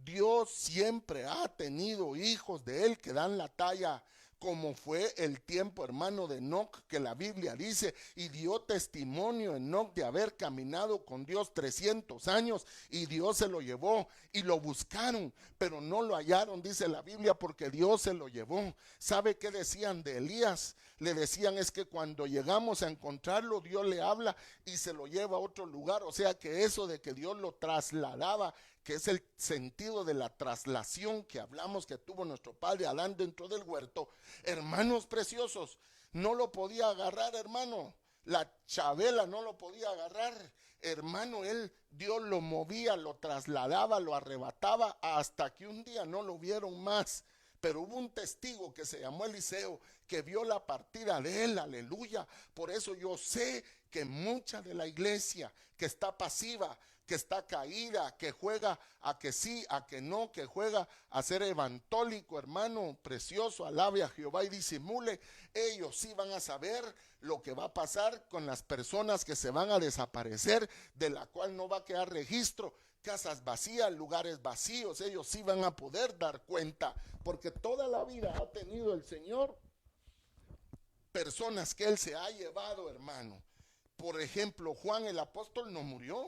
Dios siempre ha tenido hijos de él que dan la talla, como fue el tiempo, hermano, de Enoc, que la Biblia dice, y dio testimonio Enoc de haber caminado con Dios 300 años, y Dios se lo llevó, y lo buscaron, pero no lo hallaron, dice la Biblia, porque Dios se lo llevó. ¿Sabe qué decían de Elías? Le decían, es que cuando llegamos a encontrarlo, Dios le habla y se lo lleva a otro lugar. O sea que eso de que Dios lo trasladaba, que es el sentido de la traslación que hablamos que tuvo nuestro padre Adán dentro del huerto, hermanos preciosos, no lo podía agarrar, hermano. La Chabela no lo podía agarrar, hermano. Dios lo movía, lo trasladaba, lo arrebataba, hasta que un día no lo vieron más. Pero hubo un testigo que se llamó Eliseo, que vio la partida de él, aleluya. Por eso yo sé que mucha de la iglesia que está pasiva, que está caída, que juega a que sí, a que no, que juega a ser evantólico, hermano precioso, alabe a Jehová y disimule, ellos sí van a saber lo que va a pasar con las personas que se van a desaparecer, de la cual no va a quedar registro. Casas vacías, lugares vacíos, ellos sí van a poder dar cuenta, porque toda la vida ha tenido el Señor personas que Él se ha llevado, hermano. Por ejemplo, Juan el apóstol no murió,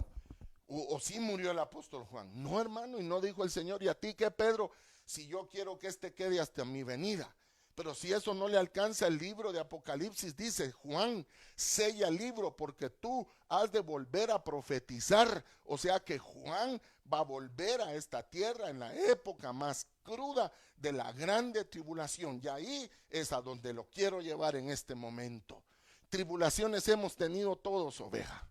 o sí murió el apóstol Juan. No, hermano, y no dijo el Señor, ¿y a ti qué, Pedro? Si yo quiero que este quede hasta mi venida. Pero si eso no le alcanza, el libro de Apocalipsis dice: Juan, sella el libro porque tú has de volver a profetizar. O sea que Juan va a volver a esta tierra en la época más cruda de la grande tribulación. Y ahí es a donde lo quiero llevar en este momento. Tribulaciones hemos tenido todos, oveja.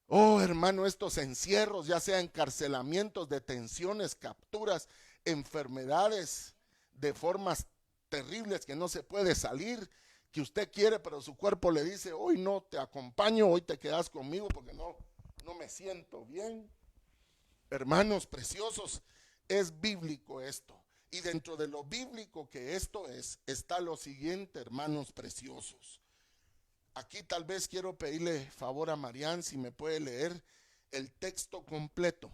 Oh, hermano, estos encierros, ya sea encarcelamientos, detenciones, capturas, enfermedades de formas terribles que no se puede salir, que usted quiere, pero su cuerpo le dice: hoy no te acompaño, hoy te quedas conmigo porque no me siento bien. Hermanos preciosos, es bíblico esto. Y dentro de lo bíblico que esto es, está lo siguiente, hermanos preciosos. Aquí tal vez quiero pedirle favor a Marian si me puede leer el texto completo,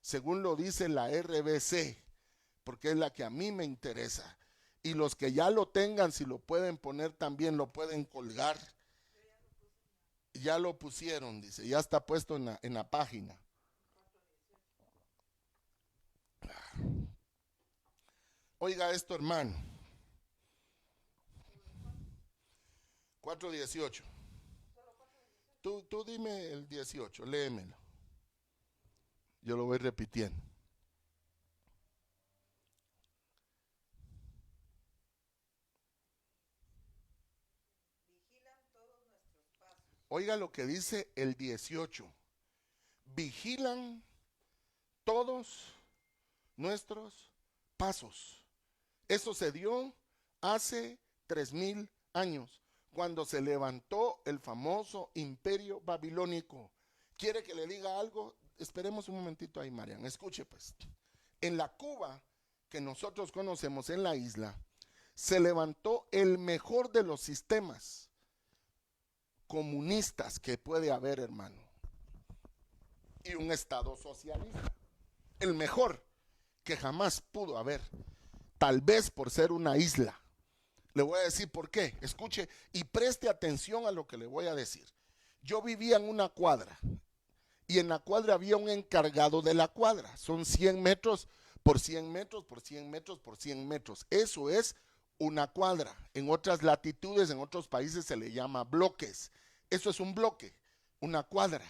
según lo dice la RBC, porque es la que a mí me interesa. Y los que ya lo tengan, si lo pueden poner también, lo pueden colgar. Ya lo pusieron, dice, ya está puesto en la página. Oiga esto, hermano. 4:18. Tú dime el 18, léemelo. Yo lo voy repitiendo. Oiga lo que dice el 18. Vigilan todos nuestros pasos. Eso se dio hace 3000 años, cuando se levantó el famoso imperio babilónico. ¿Quiere que le diga algo? Esperemos un momentito ahí, Marian. Escuche pues. En la Cuba que nosotros conocemos, en la isla, se levantó el mejor de los sistemas comunistas que puede haber, hermano, y un estado socialista, el mejor que jamás pudo haber, tal vez por ser una isla. Le voy a decir por qué. Escuche y preste atención a lo que le voy a decir. Yo vivía en una cuadra y en la cuadra había un encargado de la cuadra. Son 100 metros por 100 metros por 100 metros por 100 metros. Eso es una cuadra. En otras latitudes, en otros países se le llama bloques. Eso es un bloque, una cuadra.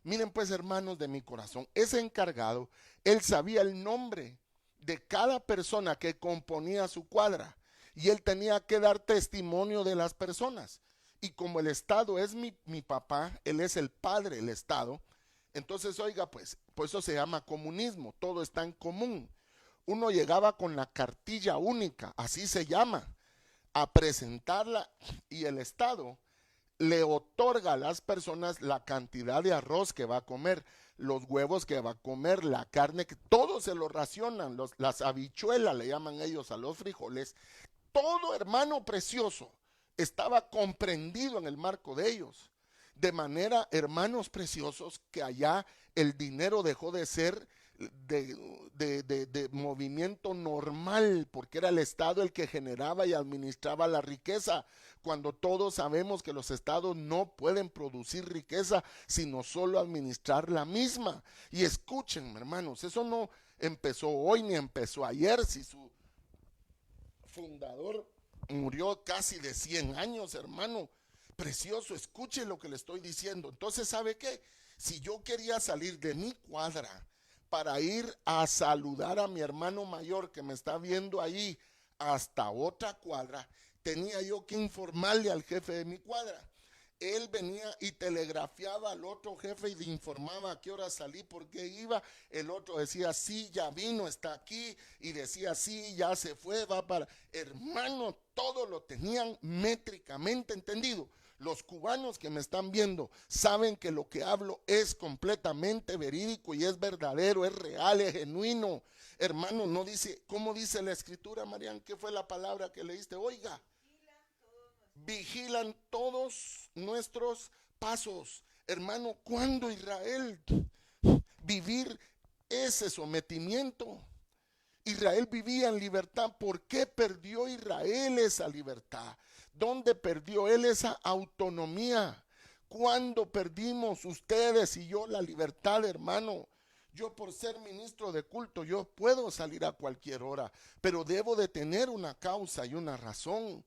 Miren pues, hermanos de mi corazón, ese encargado, él sabía el nombre de cada persona que componía su cuadra y él tenía que dar testimonio de las personas. Y como el Estado es mi papá, él es el padre del Estado, entonces oiga pues, por eso se llama comunismo, todo está en común. Uno llegaba con la cartilla única, así se llama, a presentarla y el Estado le otorga a las personas la cantidad de arroz que va a comer, los huevos que va a comer, la carne, que todo se lo racionan, las habichuelas le llaman ellos a los frijoles, todo, hermano precioso, estaba comprendido en el marco de ellos. De manera, hermanos preciosos, que allá el dinero dejó de ser de movimiento normal, porque era el Estado el que generaba y administraba la riqueza, cuando todos sabemos que los estados no pueden producir riqueza, sino solo administrar la misma. Y escuchen, hermanos, eso no empezó hoy ni empezó ayer, si su fundador murió casi de 100 años, hermano precioso, escuche lo que le estoy diciendo. Entonces, ¿sabe qué? Si yo quería salir de mi cuadra para ir a saludar a mi hermano mayor que me está viendo ahí hasta otra cuadra, tenía yo que informarle al jefe de mi cuadra. Él venía y telegrafiaba al otro jefe y le informaba a qué hora salí, por qué iba. El otro decía: sí, ya vino, está aquí. Y decía: sí, ya se fue, va para... Hermano, todo lo tenían métricamente entendido. Los cubanos que me están viendo saben que lo que hablo es completamente verídico y es verdadero, es real, es genuino. Hermano, no dice, ¿cómo dice la escritura, Marian? ¿Qué fue la palabra que leíste? Oiga, vigilan todos nuestros pasos. Hermano, ¿cuándo Israel vivir ese sometimiento? Israel vivía en libertad. ¿Por qué perdió Israel esa libertad? ¿Dónde perdió él esa autonomía? ¿Cuándo perdimos ustedes y yo la libertad, hermano? Yo por ser ministro de culto, yo puedo salir a cualquier hora, pero debo de tener una causa y una razón.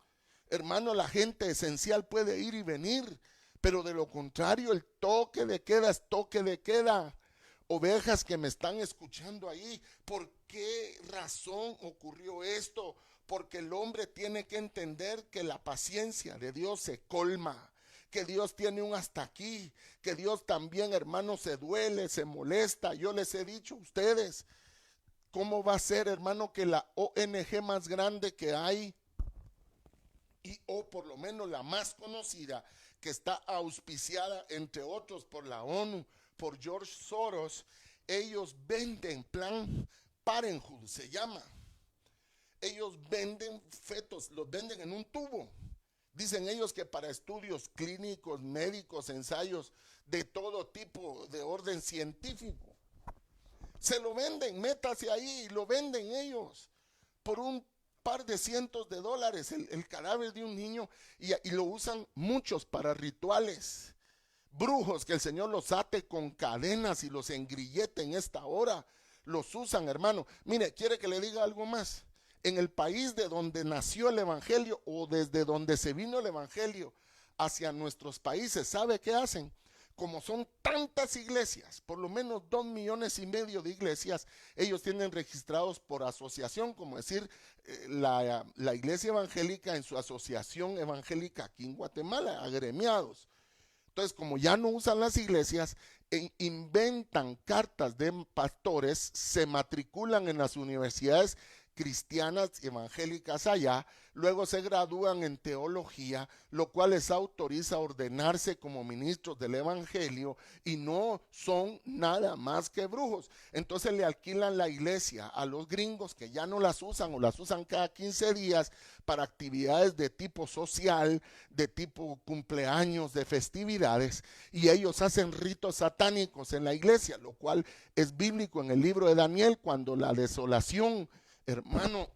Hermano, la gente esencial puede ir y venir, pero de lo contrario, el toque de queda es toque de queda. Ovejas que me están escuchando ahí, ¿por qué razón ocurrió esto? Porque el hombre tiene que entender que la paciencia de Dios se colma, que Dios tiene un hasta aquí, que Dios también, hermano, se duele, se molesta. Yo les he dicho a ustedes, ¿cómo va a ser, hermano, que la ONG más grande que hay, o por lo menos la más conocida, que está auspiciada, entre otros, por la ONU, por George Soros, ellos venden Plan Parenthood, se llama. Ellos venden fetos, los venden en un tubo. Dicen ellos que para estudios clínicos, médicos, ensayos de todo tipo, de orden científico. Se lo venden, métase ahí, y lo venden ellos por un par de cientos de dólares, el cadáver de un niño, y lo usan muchos para rituales. Brujos, que el Señor los ate con cadenas y los engrillete en esta hora, los usan, hermano. Mire, ¿quiere que le diga algo más? En el país de donde nació el evangelio, o desde donde se vino el evangelio hacia nuestros países, ¿sabe qué hacen? Como son tantas iglesias, por lo menos 2,5 millones de iglesias, ellos tienen registrados por asociación, como decir, la iglesia evangélica en su asociación evangélica aquí en Guatemala, agremiados. Entonces, como ya no usan las iglesias, inventan cartas de pastores, se matriculan en las universidades cristianas evangélicas allá, luego se gradúan en teología, lo cual les autoriza a ordenarse como ministros del evangelio, y no son nada más que brujos. Entonces le alquilan la iglesia a los gringos, que ya no las usan, o las usan cada 15 días para actividades de tipo social, de tipo cumpleaños, de festividades, y ellos hacen ritos satánicos en la iglesia, lo cual es bíblico en el libro de Daniel, cuando la desolación, hermano,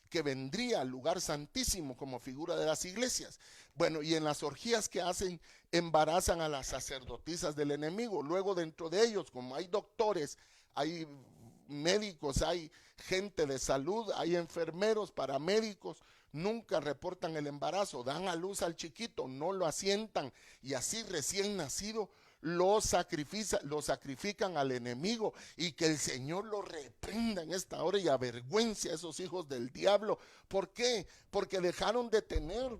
que vendría al lugar santísimo como figura de las iglesias. Bueno, y en las orgías que hacen, embarazan a las sacerdotisas del enemigo. Luego, dentro de ellos, como hay doctores, hay médicos, hay gente de salud, hay enfermeros, paramédicos, nunca reportan el embarazo, dan a luz al chiquito, no lo asientan, y así recién nacido lo sacrifican al enemigo, y que el Señor lo reprenda en esta hora y avergüence a esos hijos del diablo. ¿Por qué? Porque dejaron de tener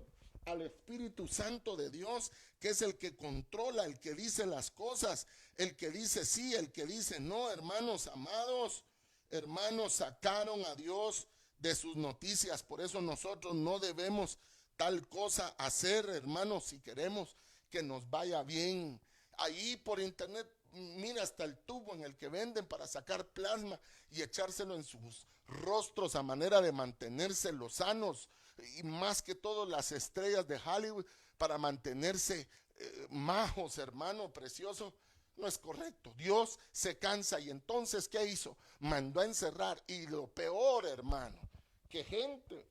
al Espíritu Santo de Dios, que es el que controla, el que dice las cosas, el que dice sí, el que dice no. Hermanos amados, hermanos, sacaron a Dios de sus noticias. Por eso nosotros no debemos tal cosa hacer, hermanos, si queremos que nos vaya bien. Ahí por internet, mira, hasta el tubo en el que venden para sacar plasma y echárselo en sus rostros a manera de mantenerse sanos, y más que todo las estrellas de Hollywood para mantenerse majos, hermano precioso. No es correcto. Dios se cansa, y entonces ¿qué hizo? Mandó a encerrar, y lo peor, hermano, que gente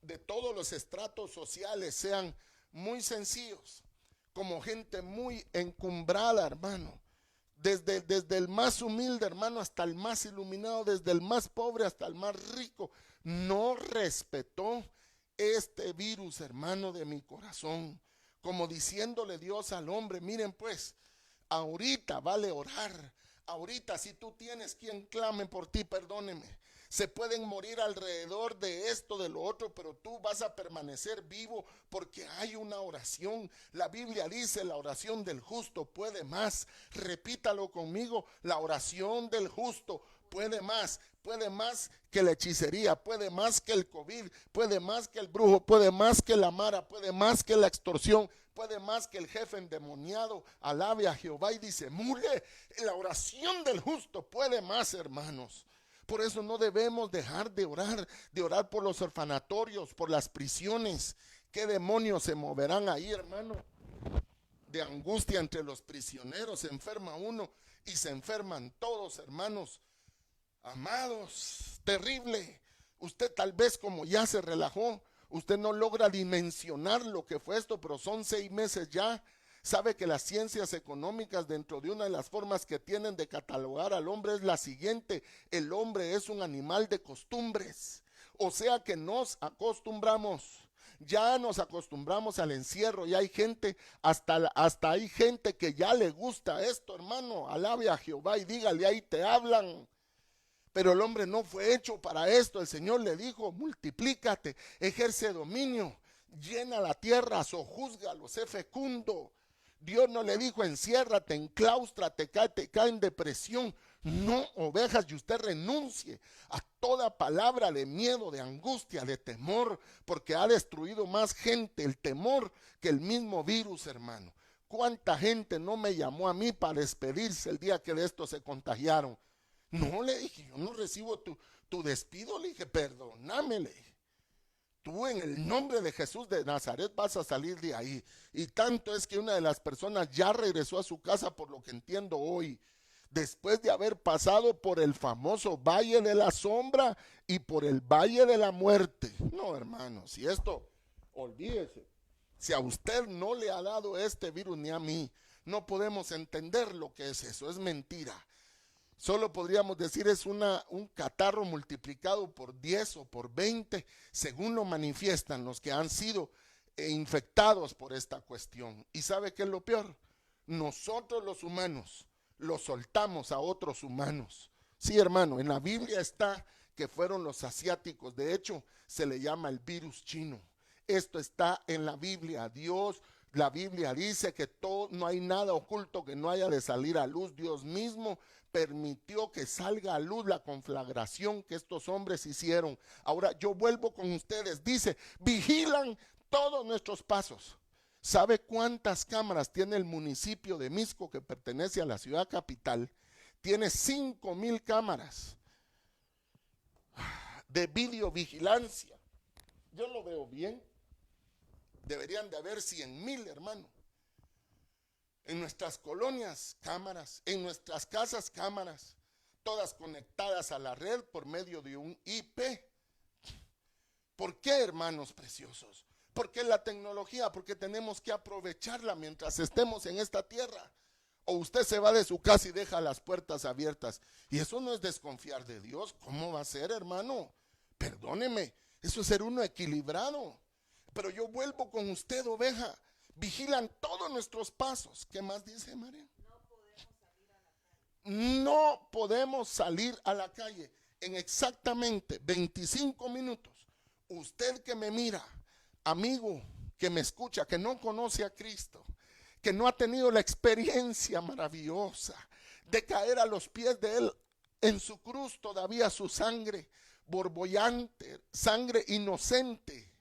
de todos los estratos sociales, sean muy sencillos como gente muy encumbrada, hermano, desde el más humilde, hermano, hasta el más iluminado, desde el más pobre hasta el más rico, no respetó este virus, hermano, de mi corazón, como diciéndole Dios al hombre: miren pues, ahorita vale orar, ahorita si tú tienes quien clame por ti, perdóneme, se pueden morir alrededor de esto, de lo otro, pero tú vas a permanecer vivo porque hay una oración. La Biblia dice: la oración del justo puede más. Repítalo conmigo: la oración del justo puede más que la hechicería, puede más que el COVID, puede más que el brujo, puede más que la mara, puede más que la extorsión, puede más que el jefe endemoniado. Alabe a Jehová y disemule. La oración del justo puede más, hermanos. Por eso no debemos dejar de orar por los orfanatorios, por las prisiones. ¿Qué demonios se moverán ahí, hermano? De angustia entre los prisioneros, se enferma uno y se enferman todos, hermanos amados. Terrible. Usted tal vez, como ya se relajó, usted no logra dimensionar lo que fue esto, pero son 6 meses ya. Sabe que las ciencias económicas, dentro de una de las formas que tienen de catalogar al hombre, es la siguiente: el hombre es un animal de costumbres. O sea que nos acostumbramos. Ya nos acostumbramos al encierro y hay gente, hasta hay gente que ya le gusta esto, hermano. Alabe a Jehová y dígale, ahí te hablan. Pero el hombre no fue hecho para esto. El Señor le dijo, multiplícate, ejerce dominio, llena la tierra, sojúzgalo, sé fecundo. Dios no le dijo, enciérrate, encláustrate, cae en depresión. No, ovejas, y usted renuncie a toda palabra de miedo, de angustia, de temor, porque ha destruido más gente el temor que el mismo virus, hermano. ¿Cuánta gente no me llamó a mí para despedirse el día que de esto se contagiaron? No, le dije, yo no recibo tu despido, le dije, perdóname, le dije. Tú en el nombre de Jesús de Nazaret vas a salir de ahí. Y tanto es que una de las personas ya regresó a su casa, por lo que entiendo hoy, después de haber pasado por el famoso valle de la sombra y por el valle de la muerte. No, hermano, si esto, olvídese, si a usted no le ha dado este virus ni a mí, no podemos entender lo que es eso, es mentira. Solo podríamos decir es un catarro multiplicado por 10 o por 20, según lo manifiestan los que han sido infectados por esta cuestión. ¿Y sabe qué es lo peor? Nosotros los humanos lo soltamos a otros humanos. Sí, hermano, en la Biblia está que fueron los asiáticos. De hecho, se le llama el virus chino. Esto está en la Biblia. La Biblia dice que no hay nada oculto que no haya de salir a luz. Dios mismo permitió que salga a luz la conflagración que estos hombres hicieron. Ahora yo vuelvo con ustedes. Dice, vigilan todos nuestros pasos. ¿Sabe cuántas cámaras tiene el municipio de Mixco, que pertenece a la ciudad capital? Tiene 5,000 cámaras de videovigilancia. Yo lo veo bien. Deberían de haber 100,000, hermano. En nuestras colonias, cámaras. En nuestras casas, cámaras. Todas conectadas a la red por medio de un IP. ¿Por qué, hermanos preciosos? Porque la tecnología, porque tenemos que aprovecharla mientras estemos en esta tierra. O usted se va de su casa y deja las puertas abiertas. Y eso no es desconfiar de Dios. ¿Cómo va a ser, hermano? Perdóneme, eso es ser uno equilibrado. Pero yo vuelvo con usted, oveja. Vigilan todos nuestros pasos. ¿Qué más dice María? No podemos salir a la calle. En exactamente 25 minutos. Usted que me mira, amigo que me escucha, que no conoce a Cristo, que no ha tenido la experiencia maravillosa de caer a los pies de Él, en su cruz todavía su sangre borbollante, sangre inocente.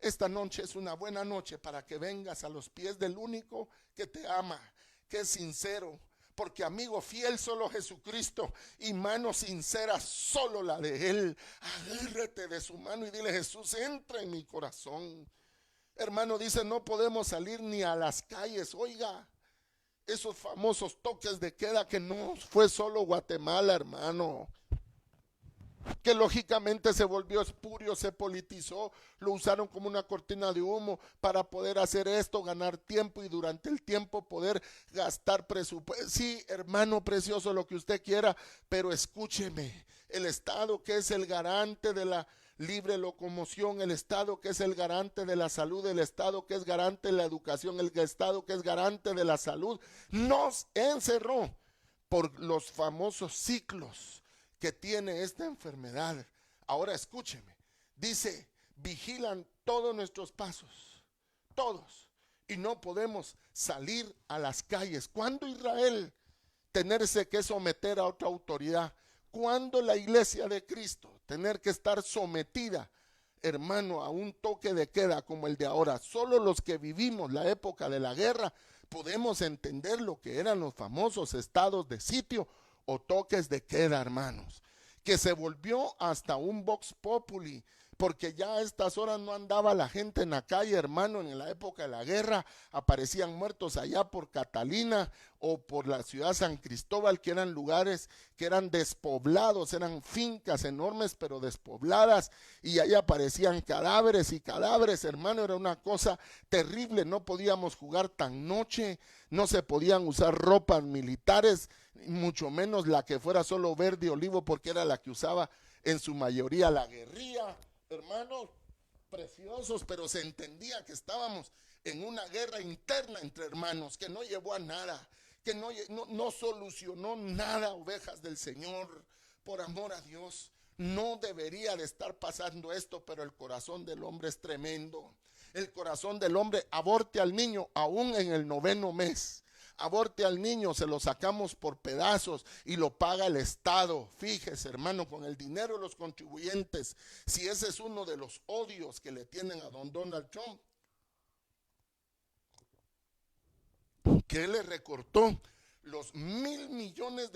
Esta noche es una buena noche para que vengas a los pies del único que te ama, que es sincero, porque amigo fiel solo Jesucristo y mano sincera solo la de Él. Agárrate de su mano y dile, Jesús, entra en mi corazón. Hermano, dice, no podemos salir ni a las calles. Oiga, esos famosos toques de queda que no fue solo Guatemala, hermano, que lógicamente se volvió espurio, se politizó, lo usaron como una cortina de humo para poder hacer esto, ganar tiempo y durante el tiempo poder gastar presupuesto. Sí, hermano precioso, lo que usted quiera, pero escúcheme, el Estado que es el garante de la libre locomoción, el Estado que es el garante de la salud, el Estado que es garante de la educación, el Estado que es garante de la salud, nos encerró por los famosos ciclos que tiene esta enfermedad. Ahora escúcheme, dice, vigilan todos nuestros pasos, todos, y no podemos salir a las calles. ¿Cuándo Israel tenerse que someter a otra autoridad? ¿Cuándo la iglesia de Cristo tener que estar sometida, hermano, a un toque de queda como el de ahora? Solo los que vivimos la época de la guerra podemos entender lo que eran los famosos estados de sitio o toques de queda, hermanos, que se volvió hasta un vox populi. porque ya a estas horas no andaba la gente en la calle, hermano. En la época de la guerra aparecían muertos allá por Catalina o por la ciudad de San Cristóbal, que eran lugares que eran despoblados, eran fincas enormes pero despobladas, y ahí aparecían cadáveres y cadáveres, hermano. Era una cosa terrible. No podíamos jugar tan noche, no se podían usar ropas militares, mucho menos la que fuera solo verde olivo, porque era la que usaba en su mayoría la guerrilla, hermanos preciosos. Pero se entendía que estábamos en una guerra interna entre hermanos, que no llevó a nada, que no solucionó nada, ovejas del Señor. Por amor a Dios, no debería de estar pasando esto, pero el corazón del hombre es tremendo. El corazón del hombre. Aborte al niño aún en el 9º mes. Aborte al niño, se lo sacamos por pedazos y lo paga el Estado. Fíjese, hermano, con el dinero de los contribuyentes. Si ese es uno de los odios que le tienen a don Donald Trump, que le recortó los $1,000 millones,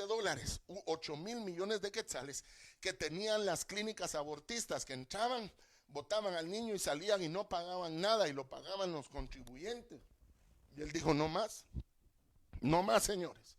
8,000 millones de quetzales que tenían las clínicas abortistas, que entraban, botaban al niño y salían y no pagaban nada, y lo pagaban los contribuyentes. Y él dijo: no más. No más, señores.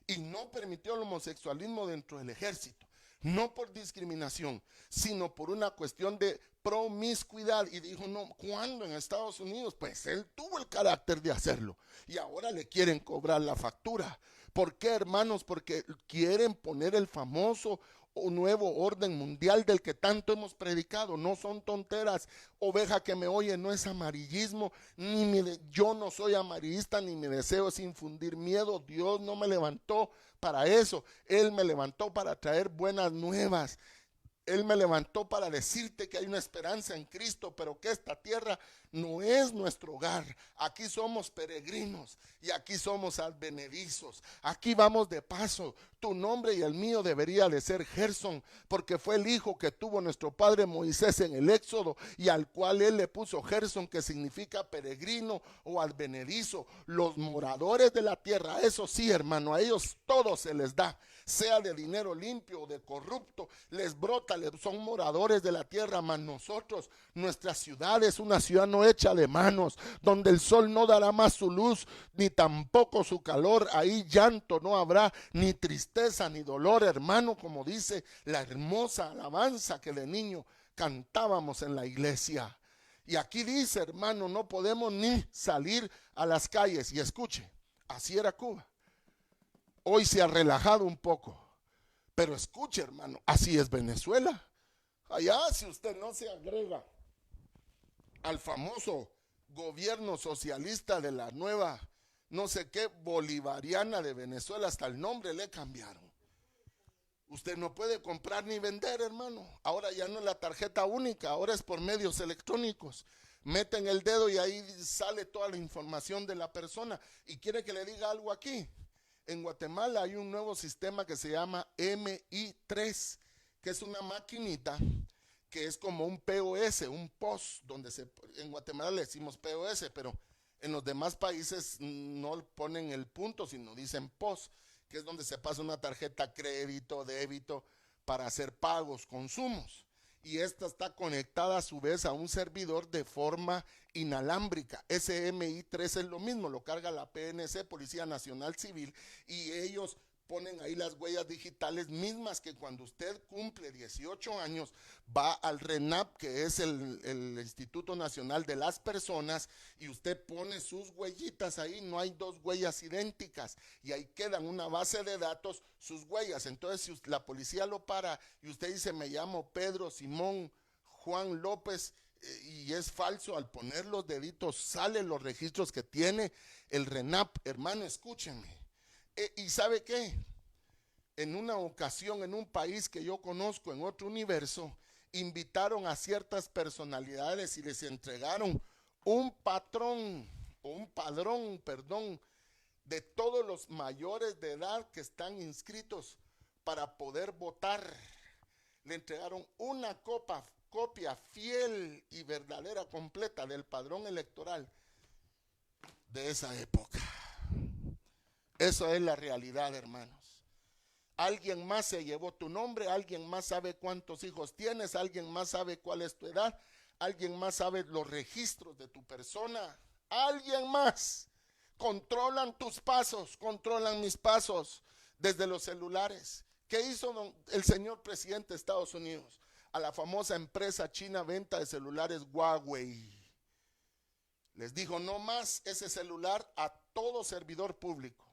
Y no permitió el homosexualismo dentro del ejército, no por discriminación, sino por una cuestión de promiscuidad. Y dijo: no. ¿Cuándo en Estados Unidos? Pues él tuvo el carácter de hacerlo, y ahora le quieren cobrar la factura. ¿Por qué, hermanos? Porque quieren poner el famoso nuevo orden mundial del que tanto hemos predicado. No son tonteras, oveja que me oye, no es amarillismo, yo no soy amarillista, ni mi deseo es infundir miedo. Dios no me levantó para eso, Él me levantó para traer buenas nuevas. Él me levantó para decirte que hay una esperanza en Cristo, pero que esta tierra no es nuestro hogar. Aquí somos peregrinos y aquí somos advenedizos. Aquí vamos de paso. Tu nombre y el mío debería de ser Gerson, porque fue el hijo que tuvo nuestro padre Moisés en el Éxodo, y al cual él le puso Gerson, que significa peregrino o advenedizo. Los moradores de la tierra, eso sí, hermano, a ellos todo se les da, sea de dinero limpio o de corrupto, les brota, son moradores de la tierra. Mas nosotros, nuestra ciudad es una ciudad no hecha de manos, donde el sol no dará más su luz, ni tampoco su calor. Ahí llanto no habrá, ni tristeza, ni dolor, hermano, como dice la hermosa alabanza que de niño cantábamos en la iglesia. Y aquí dice, hermano, no podemos ni salir a las calles. Y escuche, así era Cuba. Hoy se ha relajado un poco, pero escuche, hermano, así es Venezuela. Allá, si usted no se agrega al famoso gobierno socialista de la nueva, no sé qué, bolivariana de Venezuela, hasta el nombre le cambiaron. Usted no puede comprar ni vender, hermano. Ahora ya no es la tarjeta única, ahora es por medios electrónicos. Meten el dedo y ahí sale toda la información de la persona. ¿Y quiere que le diga algo aquí? En Guatemala hay un nuevo sistema que se llama MI3, que es una maquinita que es como un POS, un POS, en Guatemala le decimos POS, pero en los demás países no ponen el punto, sino dicen POS, que es donde se pasa una tarjeta crédito, débito, para hacer pagos, consumos. Y esta está conectada a su vez a un servidor de forma inalámbrica. Ese MI3 es lo mismo, lo carga la PNC, Policía Nacional Civil, y ellos ponen ahí las huellas digitales mismas que cuando usted cumple 18 años va al RENAP, que es el Instituto Nacional de las Personas, y usted pone sus huellitas ahí. No hay dos huellas idénticas, y ahí quedan una base de datos sus huellas. Entonces, si la policía lo para y usted dice: me llamo Pedro Simón Juan López, y es falso, al poner los deditos salen los registros que tiene el RENAP. Hermano, escúchenme. ¿Y sabe qué? En una ocasión, en un país que yo conozco, en otro universo, invitaron a ciertas personalidades y les entregaron un padrón, de todos los mayores de edad que están inscritos para poder votar. Le entregaron una copia fiel y verdadera, completa, del padrón electoral de esa época. Eso es la realidad, hermanos. Alguien más se llevó tu nombre, alguien más sabe cuántos hijos tienes, alguien más sabe cuál es tu edad, alguien más sabe los registros de tu persona, alguien más. Controlan tus pasos, controlan mis pasos desde los celulares. ¿Qué hizo el señor presidente de Estados Unidos? A la famosa empresa china venta de celulares Huawei. Les dijo no más ese celular a todo servidor público.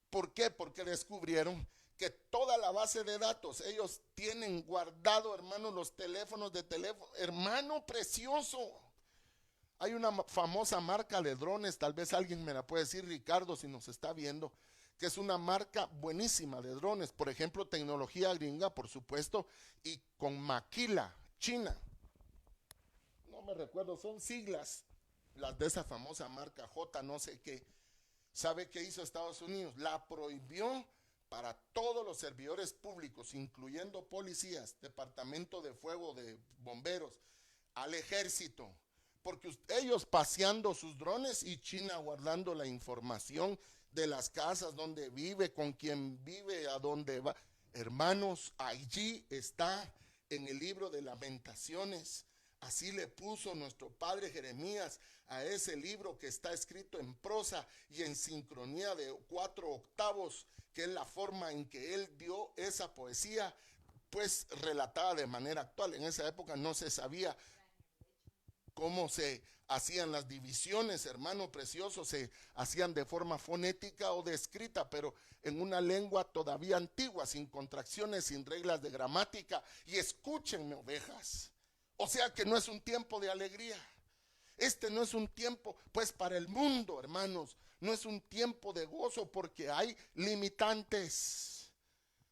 ¿Por qué? Porque descubrieron que toda la base de datos, ellos tienen guardado, hermano, los teléfonos de teléfono. Hermano precioso. Hay una famosa marca de drones, tal vez alguien me la puede decir, Ricardo, si nos está viendo, que es una marca buenísima de drones. Por ejemplo, tecnología gringa, por supuesto, y con maquila, China. No me recuerdo, son siglas, las de esa famosa marca J, no sé qué. ¿Sabe qué hizo Estados Unidos? La prohibió para todos los servidores públicos, incluyendo policías, departamento de fuego, de bomberos, al ejército, porque ellos paseando sus drones y China guardando la información de las casas, donde vive, con quién vive, a dónde va. Hermanos, allí está en el libro de Lamentaciones. Así le puso nuestro padre Jeremías a ese libro que está escrito en prosa y en sincronía de 4/8, que es la forma en que él dio esa poesía, pues relatada de manera actual. En esa época no se sabía cómo se hacían las divisiones, hermano precioso, se hacían de forma fonética o de escrita, pero en una lengua todavía antigua, sin contracciones, sin reglas de gramática. Y escúchenme, ovejas, o sea que no es un tiempo de alegría. Este no es un tiempo, pues, para el mundo, hermanos. No es un tiempo de gozo porque hay limitantes.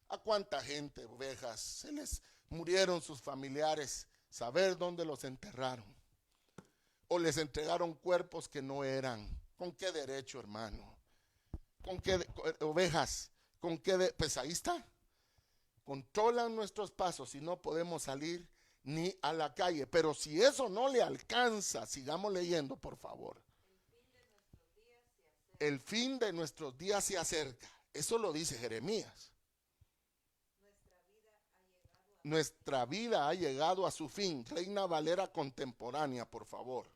¿A cuánta gente, ovejas, se les murieron sus familiares? Saber dónde los enterraron. O les entregaron cuerpos que no eran. ¿Con qué derecho, hermano? ¿Con qué, ovejas? ¿Con qué? Pues ahí está. Controlan nuestros pasos y no podemos salir ni a la calle. Pero si eso no le alcanza, sigamos leyendo, por favor. El fin de nuestros días se acerca. Eso lo dice Jeremías. Nuestra vida ha llegado a su fin. Reina Valera contemporánea, por favor.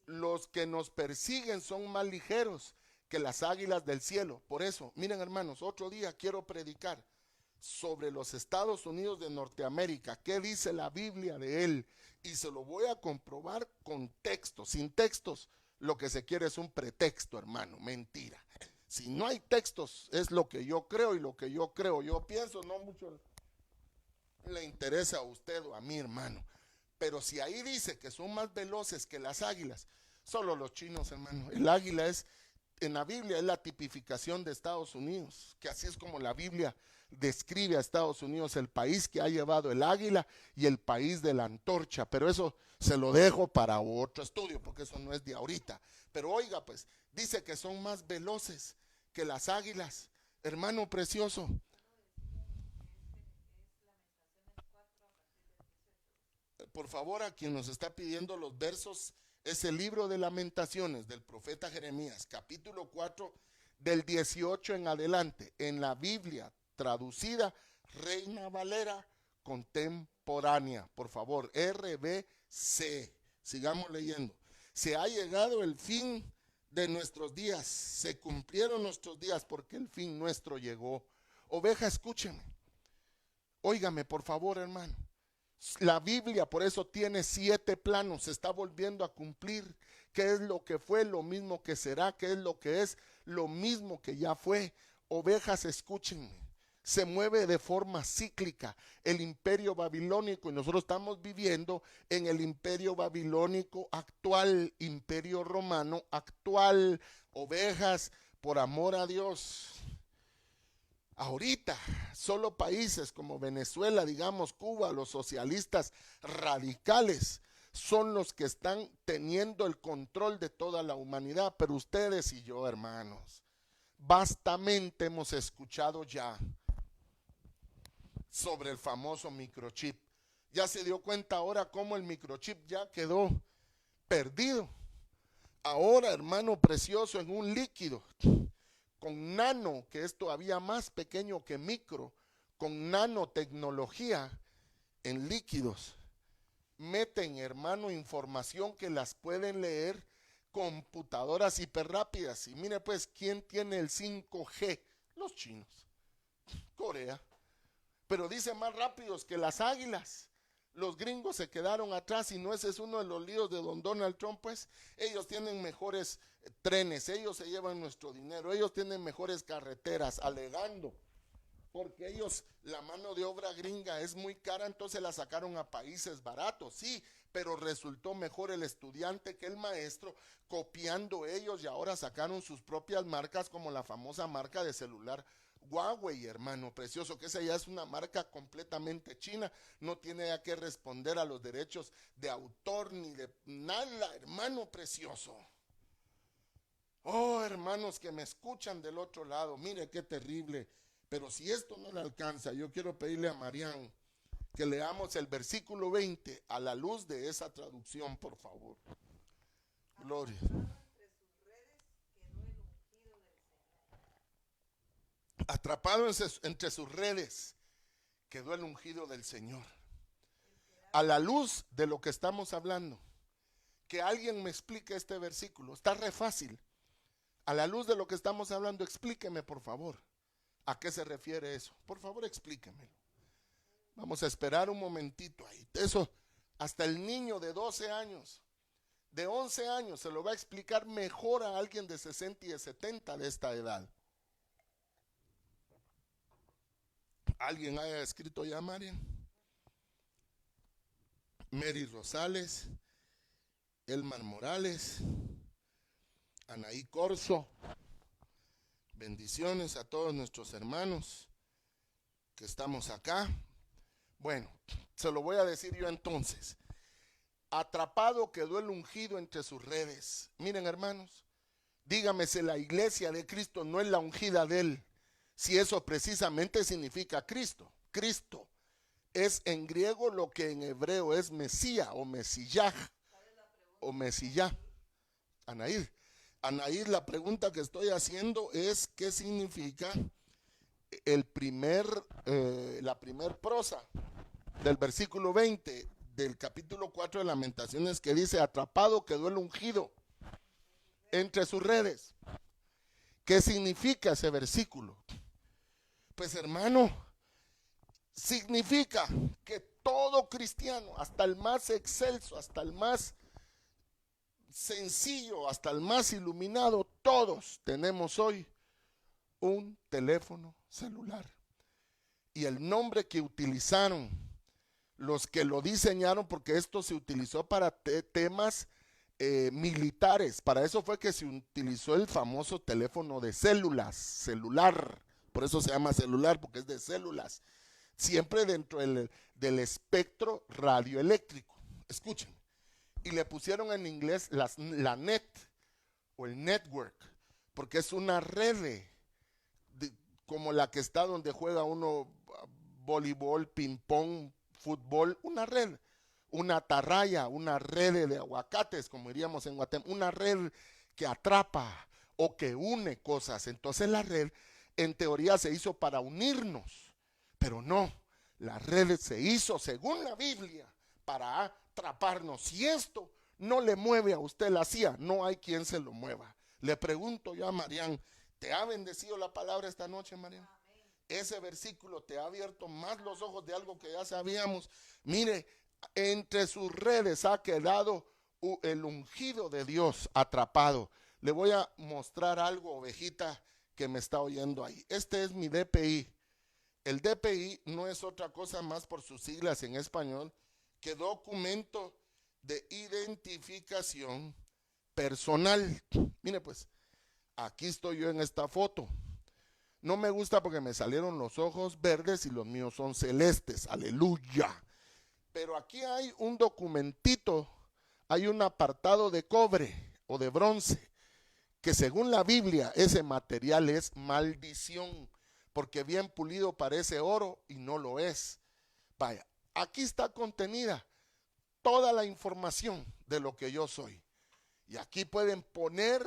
Los que nos persiguen son más ligeros que las águilas del cielo. Por eso, miren, hermanos, otro día quiero predicar sobre los Estados Unidos de Norteamérica. ¿Qué dice la Biblia de él? Y se lo voy a comprobar con textos. Sin textos, lo que se quiere es un pretexto, hermano. Mentira. Si no hay textos, es lo que yo creo, y lo que yo creo, yo pienso, no mucho le interesa a usted o a mí, hermano. Pero si ahí dice que son más veloces que las águilas, solo los chinos, hermano. El águila es, en la Biblia, es la tipificación de Estados Unidos, que así es como la Biblia describe a Estados Unidos, el país que ha llevado el águila y el país de la antorcha. Pero eso se lo dejo para otro estudio, porque eso no es de ahorita. Pero oiga, pues, dice que son más veloces que las águilas. Hermano precioso, por favor, a quien nos está pidiendo los versos, es el libro de Lamentaciones del profeta Jeremías, capítulo 4, del 18 en adelante, en la Biblia traducida Reina Valera contemporánea. Por favor, RBC. Sigamos leyendo. Se ha llegado el fin de nuestros días, se cumplieron nuestros días porque el fin nuestro llegó. Oveja, escúcheme, óigame por favor, hermano. La Biblia por eso tiene 7 planos, se está volviendo a cumplir. ¿Qué es lo que fue? Lo mismo que será. ¿Qué es lo que es? Lo mismo que ya fue. Ovejas, escúchenme. Se mueve de forma cíclica el imperio babilónico, y nosotros estamos viviendo en el imperio babilónico actual, imperio romano actual. Ovejas, por amor a Dios. Ahorita, solo países como Venezuela, digamos Cuba, los socialistas radicales, son los que están teniendo el control de toda la humanidad. Pero ustedes y yo, hermanos, vastamente hemos escuchado ya sobre el famoso microchip. Ya se dio cuenta ahora cómo el microchip ya quedó perdido. Ahora, hermano precioso, en un líquido con nano, que es todavía más pequeño que micro, con nanotecnología en líquidos, meten, hermano, información que las pueden leer computadoras hiperrápidas. Y mire pues, ¿quién tiene el 5G? Los chinos, Corea. Pero dice más rápidos que las águilas. Los gringos se quedaron atrás y no ese es uno de los líos de don Donald Trump, pues ellos tienen mejores trenes, ellos se llevan nuestro dinero, ellos tienen mejores carreteras, alegando, porque ellos, la mano de obra gringa es muy cara, entonces la sacaron a países baratos, sí, pero resultó mejor el estudiante que el maestro, copiando ellos y ahora sacaron sus propias marcas como la famosa marca de celular Huawei, hermano precioso, que esa ya es una marca completamente china, no tiene ya que responder a los derechos de autor ni de nada, hermano precioso. Oh, hermanos que me escuchan del otro lado, mire qué terrible, pero si esto no le alcanza, yo quiero pedirle a Marián que leamos el versículo 20 a la luz de esa traducción, por favor. Gloria. Atrapado entre sus redes quedó el ungido del Señor. A la luz de lo que estamos hablando, que alguien me explique este versículo. Está re fácil. A la luz de lo que estamos hablando, explíqueme por favor. ¿A qué se refiere eso? Por favor, explíquemelo. Vamos a esperar un momentito ahí. Eso, hasta el niño de 12 años, de 11 años, se lo va a explicar mejor a alguien de 60 y de 70 de esta edad. ¿Alguien haya escrito ya, Marian? Mary Rosales, Elmar Morales, Anaí Corso. Bendiciones a todos nuestros hermanos que estamos acá. Bueno, se lo voy a decir yo entonces. Atrapado quedó el ungido entre sus redes. Miren, hermanos, dígame si la iglesia de Cristo no es la ungida de él, si eso precisamente significa Cristo. Cristo es en griego lo que en hebreo es Mesías o Mesías o Mesías. Anaí, la pregunta que estoy haciendo es ¿qué significa la primer prosa del versículo 20 del capítulo 4 de Lamentaciones, que dice: atrapado quedó el ungido entre sus redes? ¿Qué significa ese versículo? Pues, hermano, significa que todo cristiano, hasta el más excelso, hasta el más sencillo, hasta el más iluminado, todos tenemos hoy un teléfono celular. Y el nombre que utilizaron los que lo diseñaron, porque esto se utilizó para temas militares, para eso fue que se utilizó el famoso teléfono de células, celular, por eso se llama celular, porque es de células, siempre dentro del espectro radioeléctrico. Escuchen, y le pusieron en inglés la net o el network, porque es una red como la que está donde juega uno voleibol, ping pong, fútbol, una red, una atarraya, una red de aguacates, como diríamos en Guatemala, una red que atrapa o que une cosas. Entonces la red en teoría se hizo para unirnos, pero no, la red se hizo según la Biblia para atraparnos. Si esto no le mueve a usted la CIA, no hay quien se lo mueva. Le pregunto yo a Marián, ¿te ha bendecido la palabra esta noche, Marián? Ese versículo te ha abierto más los ojos de algo que ya sabíamos. Mire, entre sus redes ha quedado el ungido de Dios atrapado. Le voy a mostrar algo, ovejita, que me está oyendo ahí. Este es mi DPI. El DPI no es otra cosa más, por sus siglas en español, que documento de identificación personal. Mire pues, aquí estoy yo en esta foto. No me gusta porque me salieron los ojos verdes y los míos son celestes. Aleluya. Pero aquí hay un documentito, hay un apartado de cobre o de bronce, que según la Biblia ese material es maldición, porque bien pulido parece oro y no lo es. Vaya, aquí está contenida toda la información de lo que yo soy. Y aquí pueden poner,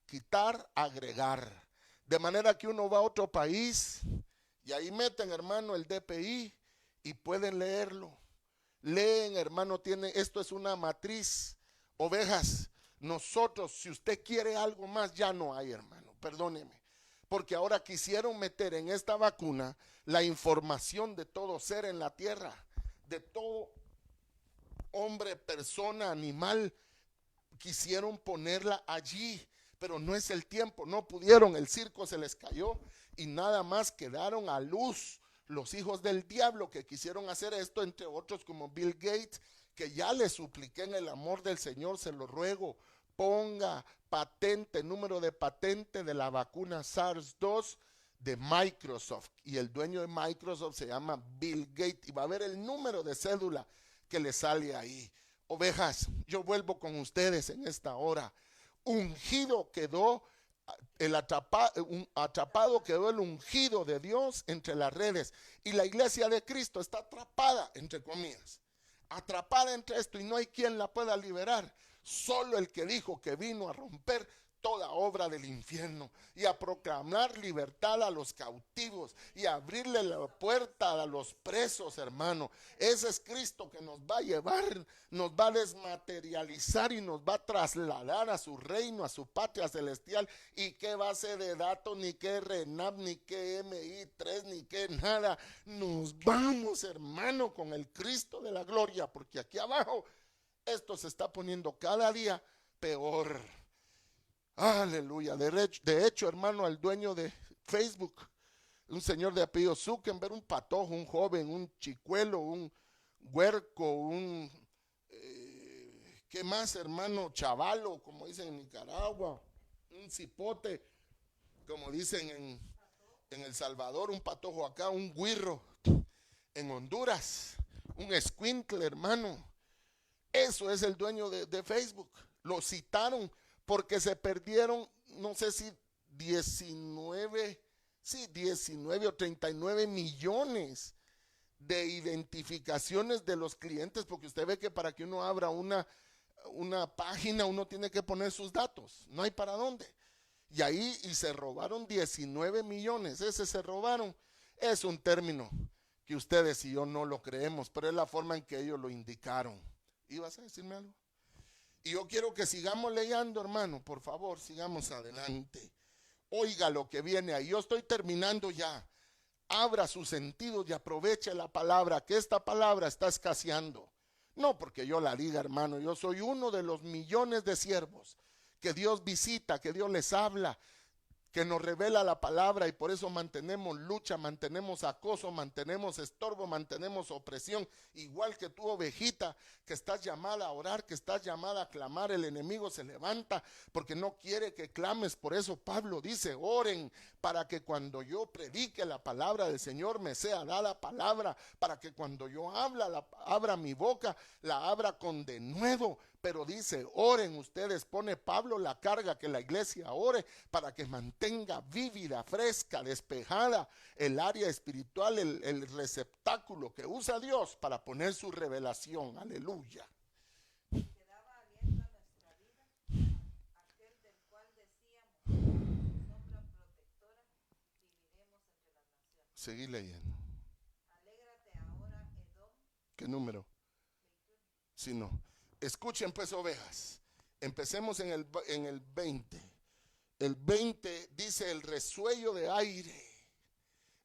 quitar, agregar. De manera que uno va a otro país y ahí meten, hermano, el DPI y pueden leerlo. Leen, hermano, esto es una matriz. Ovejas, nosotros, si usted quiere algo más, ya no hay, hermano, perdóneme. Porque ahora quisieron meter en esta vacuna la información de todo ser en la tierra, de todo hombre, persona, animal. Quisieron ponerla allí, pero no es el tiempo, no pudieron, el circo se les cayó y nada más quedaron a luz los hijos del diablo que quisieron hacer esto, entre otros como Bill Gates, que ya le supliqué en el amor del Señor, se lo ruego, ponga patente, número de patente de la vacuna SARS-2 de Microsoft, y el dueño de Microsoft se llama Bill Gates, y va a ver el número de cédula que le sale ahí. Ovejas, yo vuelvo con ustedes en esta hora. Ungido quedó atrapado quedó el ungido de Dios entre las redes, y la iglesia de Cristo está atrapada, entre comillas, atrapada entre esto, y no hay quien la pueda liberar. Solo el que dijo que vino a romper toda obra del infierno y a proclamar libertad a los cautivos y a abrirle la puerta a los presos, hermano. Ese es Cristo que nos va a llevar, nos va a desmaterializar y nos va a trasladar a su reino, a su patria celestial. Y qué base de datos, ni qué RENAP, ni qué MI3, ni qué nada. Nos vamos, hermano, con el Cristo de la gloria, porque aquí abajo esto se está poniendo cada día peor. Aleluya. De hecho, hermano, al dueño de Facebook, un señor de apellido Zuckerberg, un patojo, un joven, un chicuelo, un huerco, ¿qué más, hermano? Chavalo, como dicen en Nicaragua, un cipote, como dicen en El Salvador, un patojo acá, un guirro en Honduras, un escuincle, hermano. Eso es el dueño de Facebook. Lo citaron porque se perdieron, no sé si 19 o 39 millones de identificaciones de los clientes, porque usted ve que para que uno abra una página uno tiene que poner sus datos, no hay para dónde. Y ahí se robaron 19 millones, ese se robaron. Es un término que ustedes y yo no lo creemos, pero es la forma en que ellos lo indicaron. ¿Ibas a decirme algo? Y yo quiero que sigamos leyendo, hermano, por favor, sigamos adelante. Oiga lo que viene ahí, yo estoy terminando ya. Abra sus sentidos y aproveche la palabra, que esta palabra está escaseando. No porque yo la diga, hermano, yo soy uno de los millones de siervos que Dios visita, que Dios les habla, que nos revela la palabra, y por eso mantenemos lucha, mantenemos acoso, mantenemos estorbo, mantenemos opresión. Igual que tú, ovejita, que estás llamada a orar, que estás llamada a clamar, el enemigo se levanta porque no quiere que clames. Por eso Pablo dice, oren para que cuando yo predique la palabra del Señor me sea dada palabra, para que cuando yo abra mi boca, la abra con denuedo. Pero dice, oren ustedes, pone Pablo la carga que la iglesia ore para que mantenga vívida, fresca, despejada el área espiritual, el receptáculo que usa Dios para poner su revelación. Aleluya. Quedaba aliento a nuestra vida, aquel del cual decíamos, su sombra protectora, viviremos entre las naciones. Seguí leyendo. Alégrate ahora, Edom. ¿Qué número? 21. Si no. Escuchen pues, ovejas. Empecemos en el 20. El 20 dice el resuello de aire.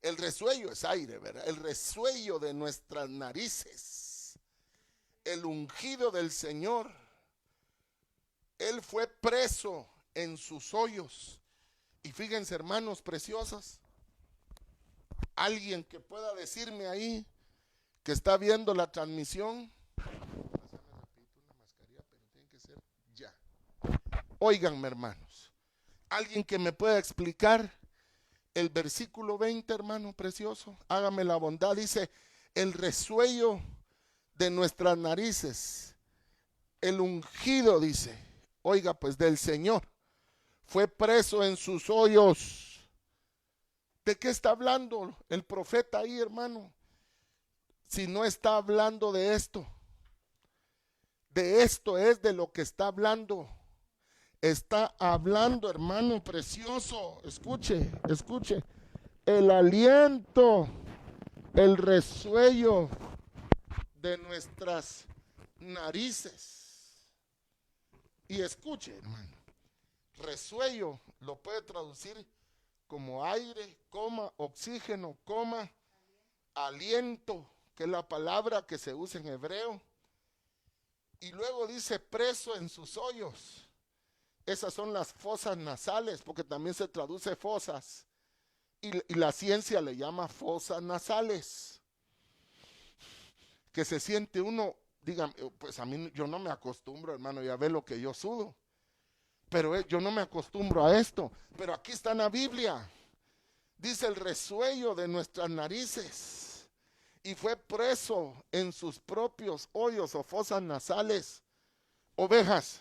El resuello es aire, ¿verdad? El resuello de nuestras narices. El ungido del Señor. Él fue preso en sus hoyos. Y fíjense, hermanos preciosos, alguien que pueda decirme ahí, que está viendo la transmisión. Óiganme, hermanos, alguien que me pueda explicar el versículo 20, hermano precioso, hágame la bondad. Dice, el resuello de nuestras narices, el ungido, dice, oiga pues, del Señor, fue preso en sus hoyos. ¿De qué está hablando el profeta ahí, hermano? Si no está hablando de esto. De esto es de lo que está hablando. Está hablando, hermano precioso. Escuche, escuche. El aliento, el resuello de nuestras narices. Y escuche, hermano. Resuello lo puede traducir como aire, coma, oxígeno, coma, aliento, que es la palabra que se usa en hebreo. Y luego dice preso en sus hoyos. Esas son las fosas nasales, porque también se traduce fosas. Y la ciencia le llama fosas nasales. Que se siente uno, dígame, pues a mí yo no me acostumbro, hermano, ya ve lo que yo sudo. Pero yo no me acostumbro a esto. Pero aquí está en la Biblia. Dice el resuello de nuestras narices. Y fue preso en sus propios hoyos o fosas nasales. Ovejas.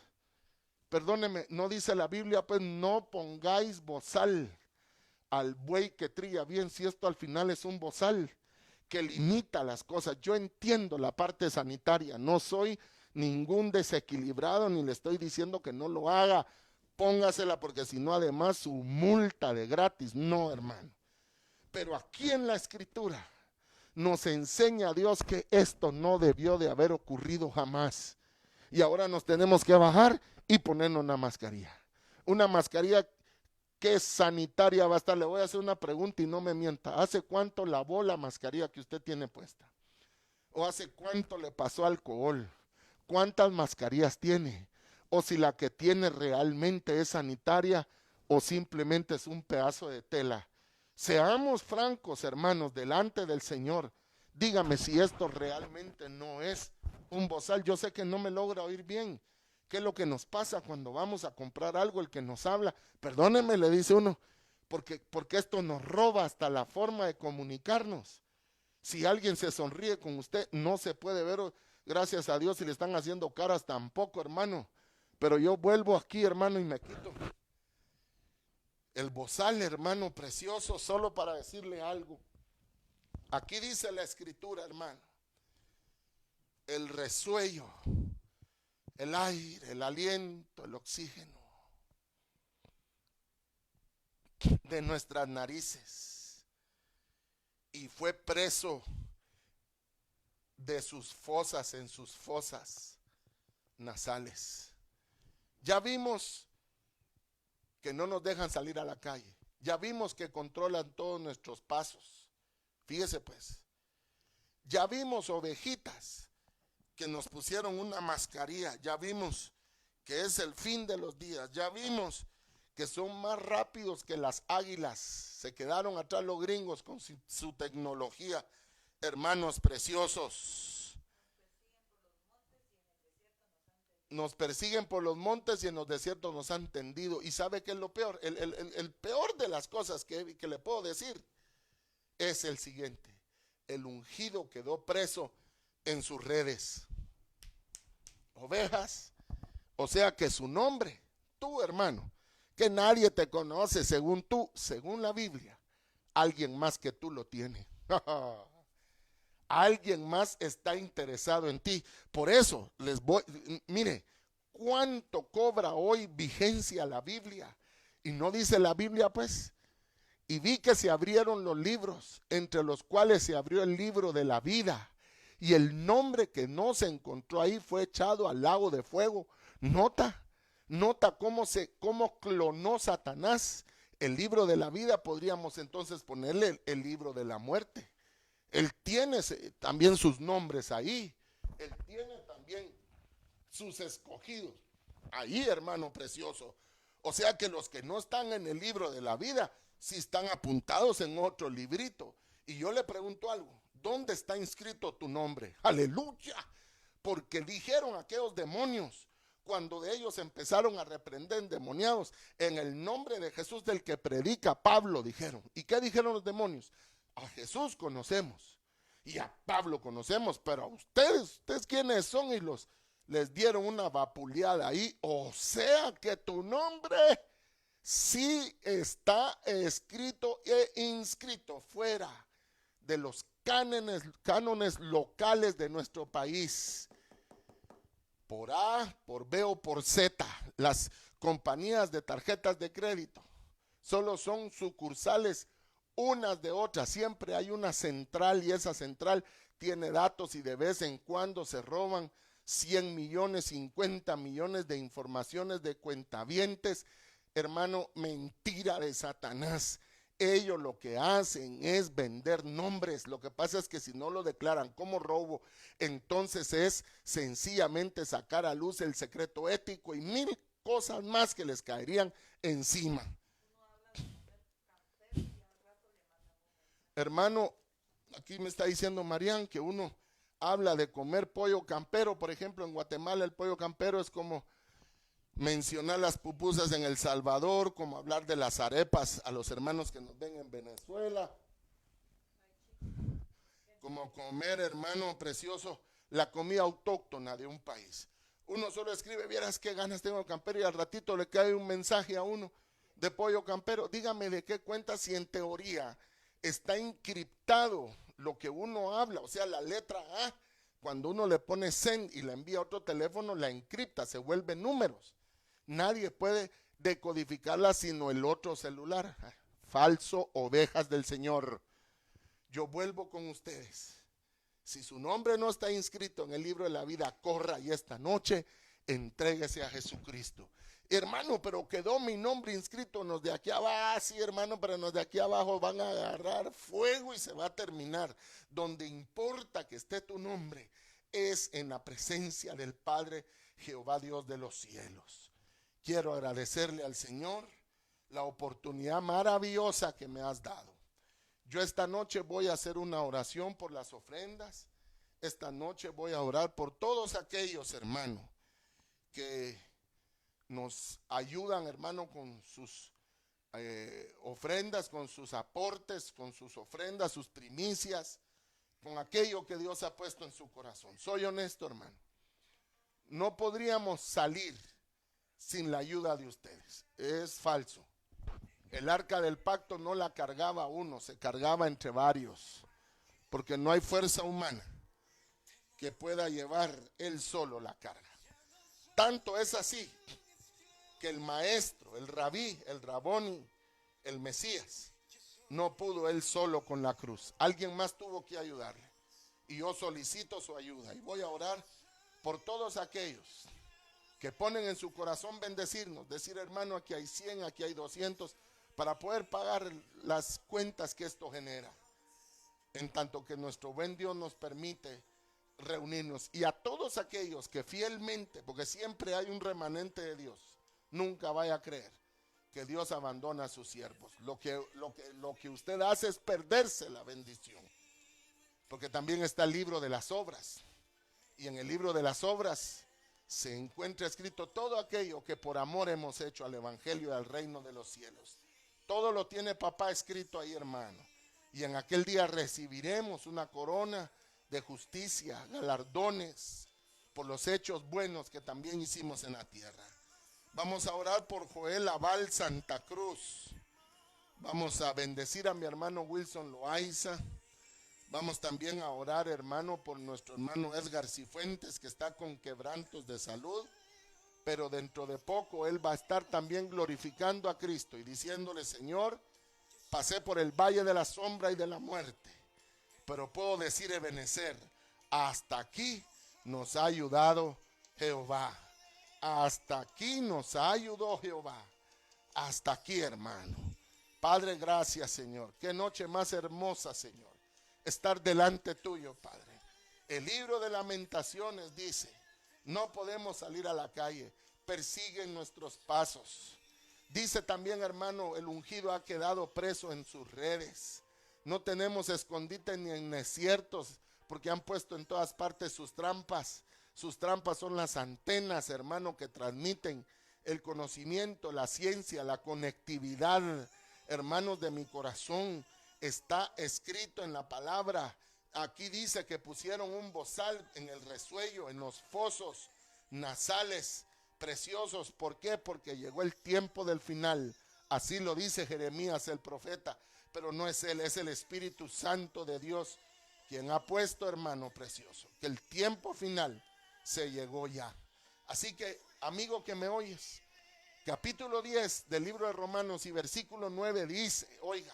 Perdóneme, no dice la Biblia, pues no pongáis bozal al buey que trilla bien, si esto al final es un bozal que limita las cosas. Yo entiendo la parte sanitaria, no soy ningún desequilibrado, ni le estoy diciendo que no lo haga, póngasela porque si no además su multa de gratis, no hermano. Pero aquí en la escritura nos enseña Dios que esto no debió de haber ocurrido jamás. Y ahora nos tenemos que bajar y ponernos una mascarilla. Una mascarilla que es sanitaria va a estar. Le voy a hacer una pregunta y no me mienta. ¿Hace cuánto lavó la mascarilla que usted tiene puesta? ¿O hace cuánto le pasó alcohol? ¿Cuántas mascarillas tiene? O si la que tiene realmente es sanitaria o simplemente es un pedazo de tela. Seamos francos, hermanos, delante del Señor. Dígame si esto realmente no es un bozal. Yo sé que no me logra oír bien. ¿Qué es lo que nos pasa cuando vamos a comprar algo? El que nos habla, perdóneme, le dice uno, porque esto nos roba hasta la forma de comunicarnos. Si alguien se sonríe con usted, no se puede ver, gracias a Dios, si le están haciendo caras tampoco, hermano. Pero yo vuelvo aquí, hermano, y me quito el bozal, hermano precioso, solo para decirle algo. Aquí dice la escritura, hermano, el resuello, el aire, el aliento, el oxígeno de nuestras narices. Y fue preso de sus fosas, en sus fosas nasales. Ya vimos que no nos dejan salir a la calle. Ya vimos que controlan todos nuestros pasos. Fíjese pues. Ya vimos ovejitas que nos pusieron una mascarilla. Ya vimos que es el fin de los días. Ya vimos que son más rápidos que las águilas. Se quedaron atrás los gringos con su tecnología. Hermanos preciosos. Nos persiguen por los montes y en los desiertos nos han tendido. ¿Y sabe qué es lo peor? El peor de las cosas que le puedo decir es el siguiente. El ungido quedó preso en sus redes. Ovejas, o sea que su nombre, tú hermano, que nadie te conoce según tú, según la Biblia, alguien más que tú lo tiene. Alguien más está interesado en ti. Por eso les voy, mire, ¿cuánto cobra hoy vigencia la Biblia? Y no dice la Biblia pues. Y vi que se abrieron los libros, entre los cuales se abrió el libro de la vida. Y el nombre que no se encontró ahí fue echado al lago de fuego. Nota cómo clonó Satanás el libro de la vida. Podríamos entonces ponerle el libro de la muerte. Él tiene también sus nombres ahí. Él tiene también sus escogidos ahí, hermano precioso. O sea que los que no están en el libro de la vida, sí están apuntados en otro librito. Y yo le pregunto algo, ¿dónde está inscrito tu nombre? Aleluya. Porque dijeron aquellos demonios, cuando de ellos empezaron a reprender endemoniados, en el nombre de Jesús del que predica Pablo, dijeron. ¿Y qué dijeron los demonios? A Jesús conocemos y a Pablo conocemos, pero a ustedes quiénes son, y les dieron una vapuleada ahí. O sea que tu nombre sí está escrito e inscrito fuera de los cánones locales de nuestro país. Por A, por B o por Z, compañías de tarjetas de crédito. Solo son sucursales unas de otras. Siempre hay una central y esa central tiene datos y de vez en cuando se roban 100 millones, 50 millones de informaciones de cuentavientes. Hermano, mentira de Satanás. Ellos lo que hacen es vender nombres. Lo que pasa es que si no lo declaran como robo, entonces es sencillamente sacar a luz el secreto ético y mil cosas más que les caerían encima. Hermano, aquí me está diciendo Marian que uno habla de comer pollo campero. Por ejemplo, en Guatemala el pollo campero es como mencionar las pupusas en El Salvador, como hablar de las arepas a los hermanos que nos ven en Venezuela, como comer, hermano precioso, la comida autóctona de un país. Uno solo escribe, vieras qué ganas tengo de campero, y al ratito le cae un mensaje a uno de pollo campero. Dígame de qué cuenta si en teoría está encriptado lo que uno habla, o sea, la letra A, cuando uno le pone send y la envía a otro teléfono, la encripta, se vuelve números. Nadie puede decodificarla sino el otro celular. Falso, ovejas del Señor. Yo vuelvo con ustedes. Si su nombre no está inscrito en el libro de la vida, corra y esta noche entréguese a Jesucristo. Hermano, pero quedó mi nombre inscrito en los de aquí abajo. Sí, hermano, pero en los de aquí abajo van a agarrar fuego y se va a terminar. Donde importa que esté tu nombre es en la presencia del Padre Jehová Dios de los cielos. Quiero agradecerle al Señor la oportunidad maravillosa que me has dado. Yo esta noche voy a hacer una oración por las ofrendas. Esta noche voy a orar por todos aquellos hermanos que nos ayudan, hermano, con sus ofrendas, con sus aportes, con sus ofrendas, sus primicias, con aquello que Dios ha puesto en su corazón. Soy honesto, hermano. No podríamos salir sin la ayuda de ustedes. Es falso. El arca del pacto no la cargaba uno, se cargaba entre varios, porque no hay fuerza humana que pueda llevar él solo la carga. Tanto es así que el maestro, el rabí, el raboni, el Mesías, no pudo él solo con la cruz. Alguien más tuvo que ayudarle. Y yo solicito su ayuda y voy a orar por todos aquellos que ponen en su corazón bendecirnos, decir, hermano, aquí hay 100, aquí hay 200, para poder pagar las cuentas que esto genera, en tanto que nuestro buen Dios nos permite reunirnos. Y a todos aquellos que fielmente, porque siempre hay un remanente de Dios, nunca vaya a creer que Dios abandona a sus siervos. Lo que usted hace es perderse la bendición, porque también está el libro de las obras, y en el libro de las obras se encuentra escrito todo aquello que por amor hemos hecho al evangelio y al reino de los cielos. Todo lo tiene papá escrito ahí, hermano. Y en aquel día recibiremos una corona de justicia, galardones por los hechos buenos que también hicimos en la tierra. Vamos a orar por Joel Aval Santa Cruz. Vamos a bendecir a mi hermano Wilson Loaiza. Vamos también a orar, hermano, por nuestro hermano Edgar Cifuentes, que está con quebrantos de salud, pero dentro de poco él va a estar también glorificando a Cristo y diciéndole, Señor, pasé por el valle de la sombra y de la muerte, pero puedo decir, Ebenezer, hasta aquí nos ha ayudado Jehová. Hasta aquí nos ayudó Jehová. Hasta aquí, hermano. Padre, gracias, Señor. Qué noche más hermosa, Señor, estar delante tuyo, Padre. El libro de Lamentaciones dice, no podemos salir a la calle, persiguen nuestros pasos. Dice también, hermano, el ungido ha quedado preso en sus redes. No tenemos escondite ni en desiertos, porque han puesto en todas partes sus trampas. Sus trampas son las antenas, hermano, que transmiten el conocimiento, la ciencia, la conectividad. Hermanos de mi corazón, está escrito en la palabra. Aquí dice que pusieron un bozal en el resuello, en los fosos nasales preciosos. ¿Por qué? Porque llegó el tiempo del final. Así lo dice Jeremías el profeta. Pero no es él, es el Espíritu Santo de Dios quien ha puesto, hermano precioso, que el tiempo final se llegó ya. Así que, amigo que me oyes, Capítulo 10 del libro de Romanos y versículo 9 dice, oiga,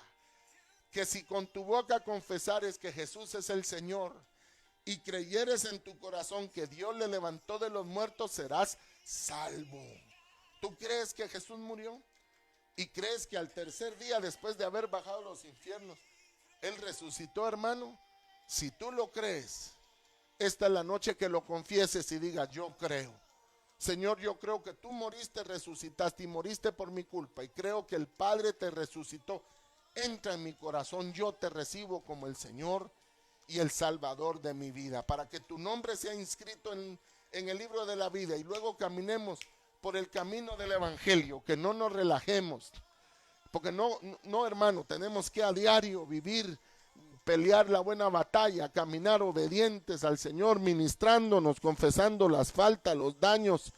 que si con tu boca confesares que Jesús es el Señor y creyeres en tu corazón que Dios le levantó de los muertos, serás salvo. ¿Tú crees que Jesús murió? ¿Y crees que al tercer día, después de haber bajado a los infiernos, Él resucitó, hermano? Si tú lo crees, esta es la noche que lo confieses y digas, yo creo. Señor, yo creo que tú moriste, resucitaste y moriste por mi culpa. Y creo que el Padre te resucitó. Entra en mi corazón, yo te recibo como el Señor y el Salvador de mi vida. Para que tu nombre sea inscrito en el libro de la vida. Y luego caminemos por el camino del Evangelio. Que no nos relajemos. Porque no, hermano, tenemos que a diario vivir, pelear la buena batalla, caminar obedientes al Señor, ministrándonos, confesando las faltas, los daños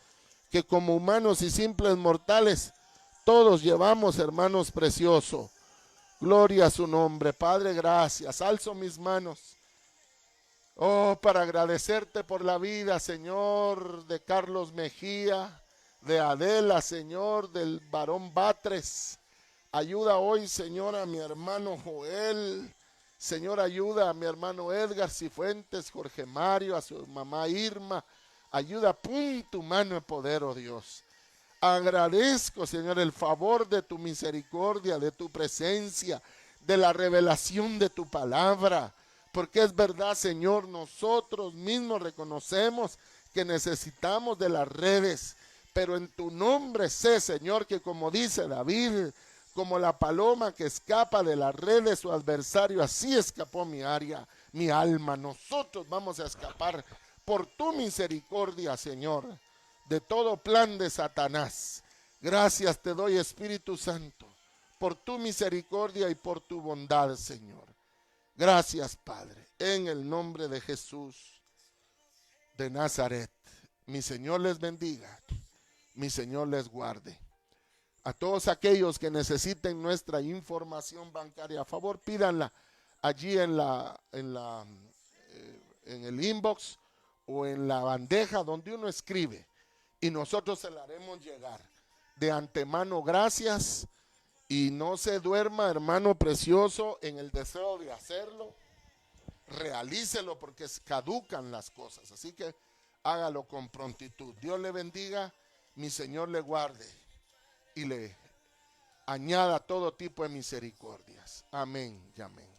que como humanos y simples mortales todos llevamos, hermanos preciosos. Gloria a su nombre. Padre, gracias. Alzo mis manos, oh, para agradecerte por la vida, Señor, de Carlos Mejía, de Adela, Señor, del varón Batres. Ayuda hoy, Señor, a mi hermano Joel. Señor, ayuda a mi hermano Edgar Cifuentes, Jorge Mario, a su mamá Irma. Ayuda, pon tu mano de poder, oh Dios. Agradezco, Señor, el favor de tu misericordia, de tu presencia, de la revelación de tu palabra. Porque es verdad, Señor, nosotros mismos reconocemos que necesitamos de las redes. Pero en tu nombre sé, Señor, que como dice David, como la paloma que escapa de la red de su adversario, así escapó mi alma. Nosotros vamos a escapar por tu misericordia, Señor, de todo plan de Satanás. Gracias te doy, Espíritu Santo, por tu misericordia y por tu bondad, Señor. Gracias, Padre, en el nombre de Jesús de Nazaret. Mi Señor les bendiga, mi Señor les guarde. A todos aquellos que necesiten nuestra información bancaria, a favor pídanla allí en el inbox o en la bandeja donde uno escribe y nosotros se la haremos llegar. De antemano, gracias, y no se duerma, hermano precioso, en el deseo de hacerlo. Realícelo porque caducan las cosas, así que hágalo con prontitud. Dios le bendiga, mi Señor le guarde y le añada todo tipo de misericordias. Amén y amén.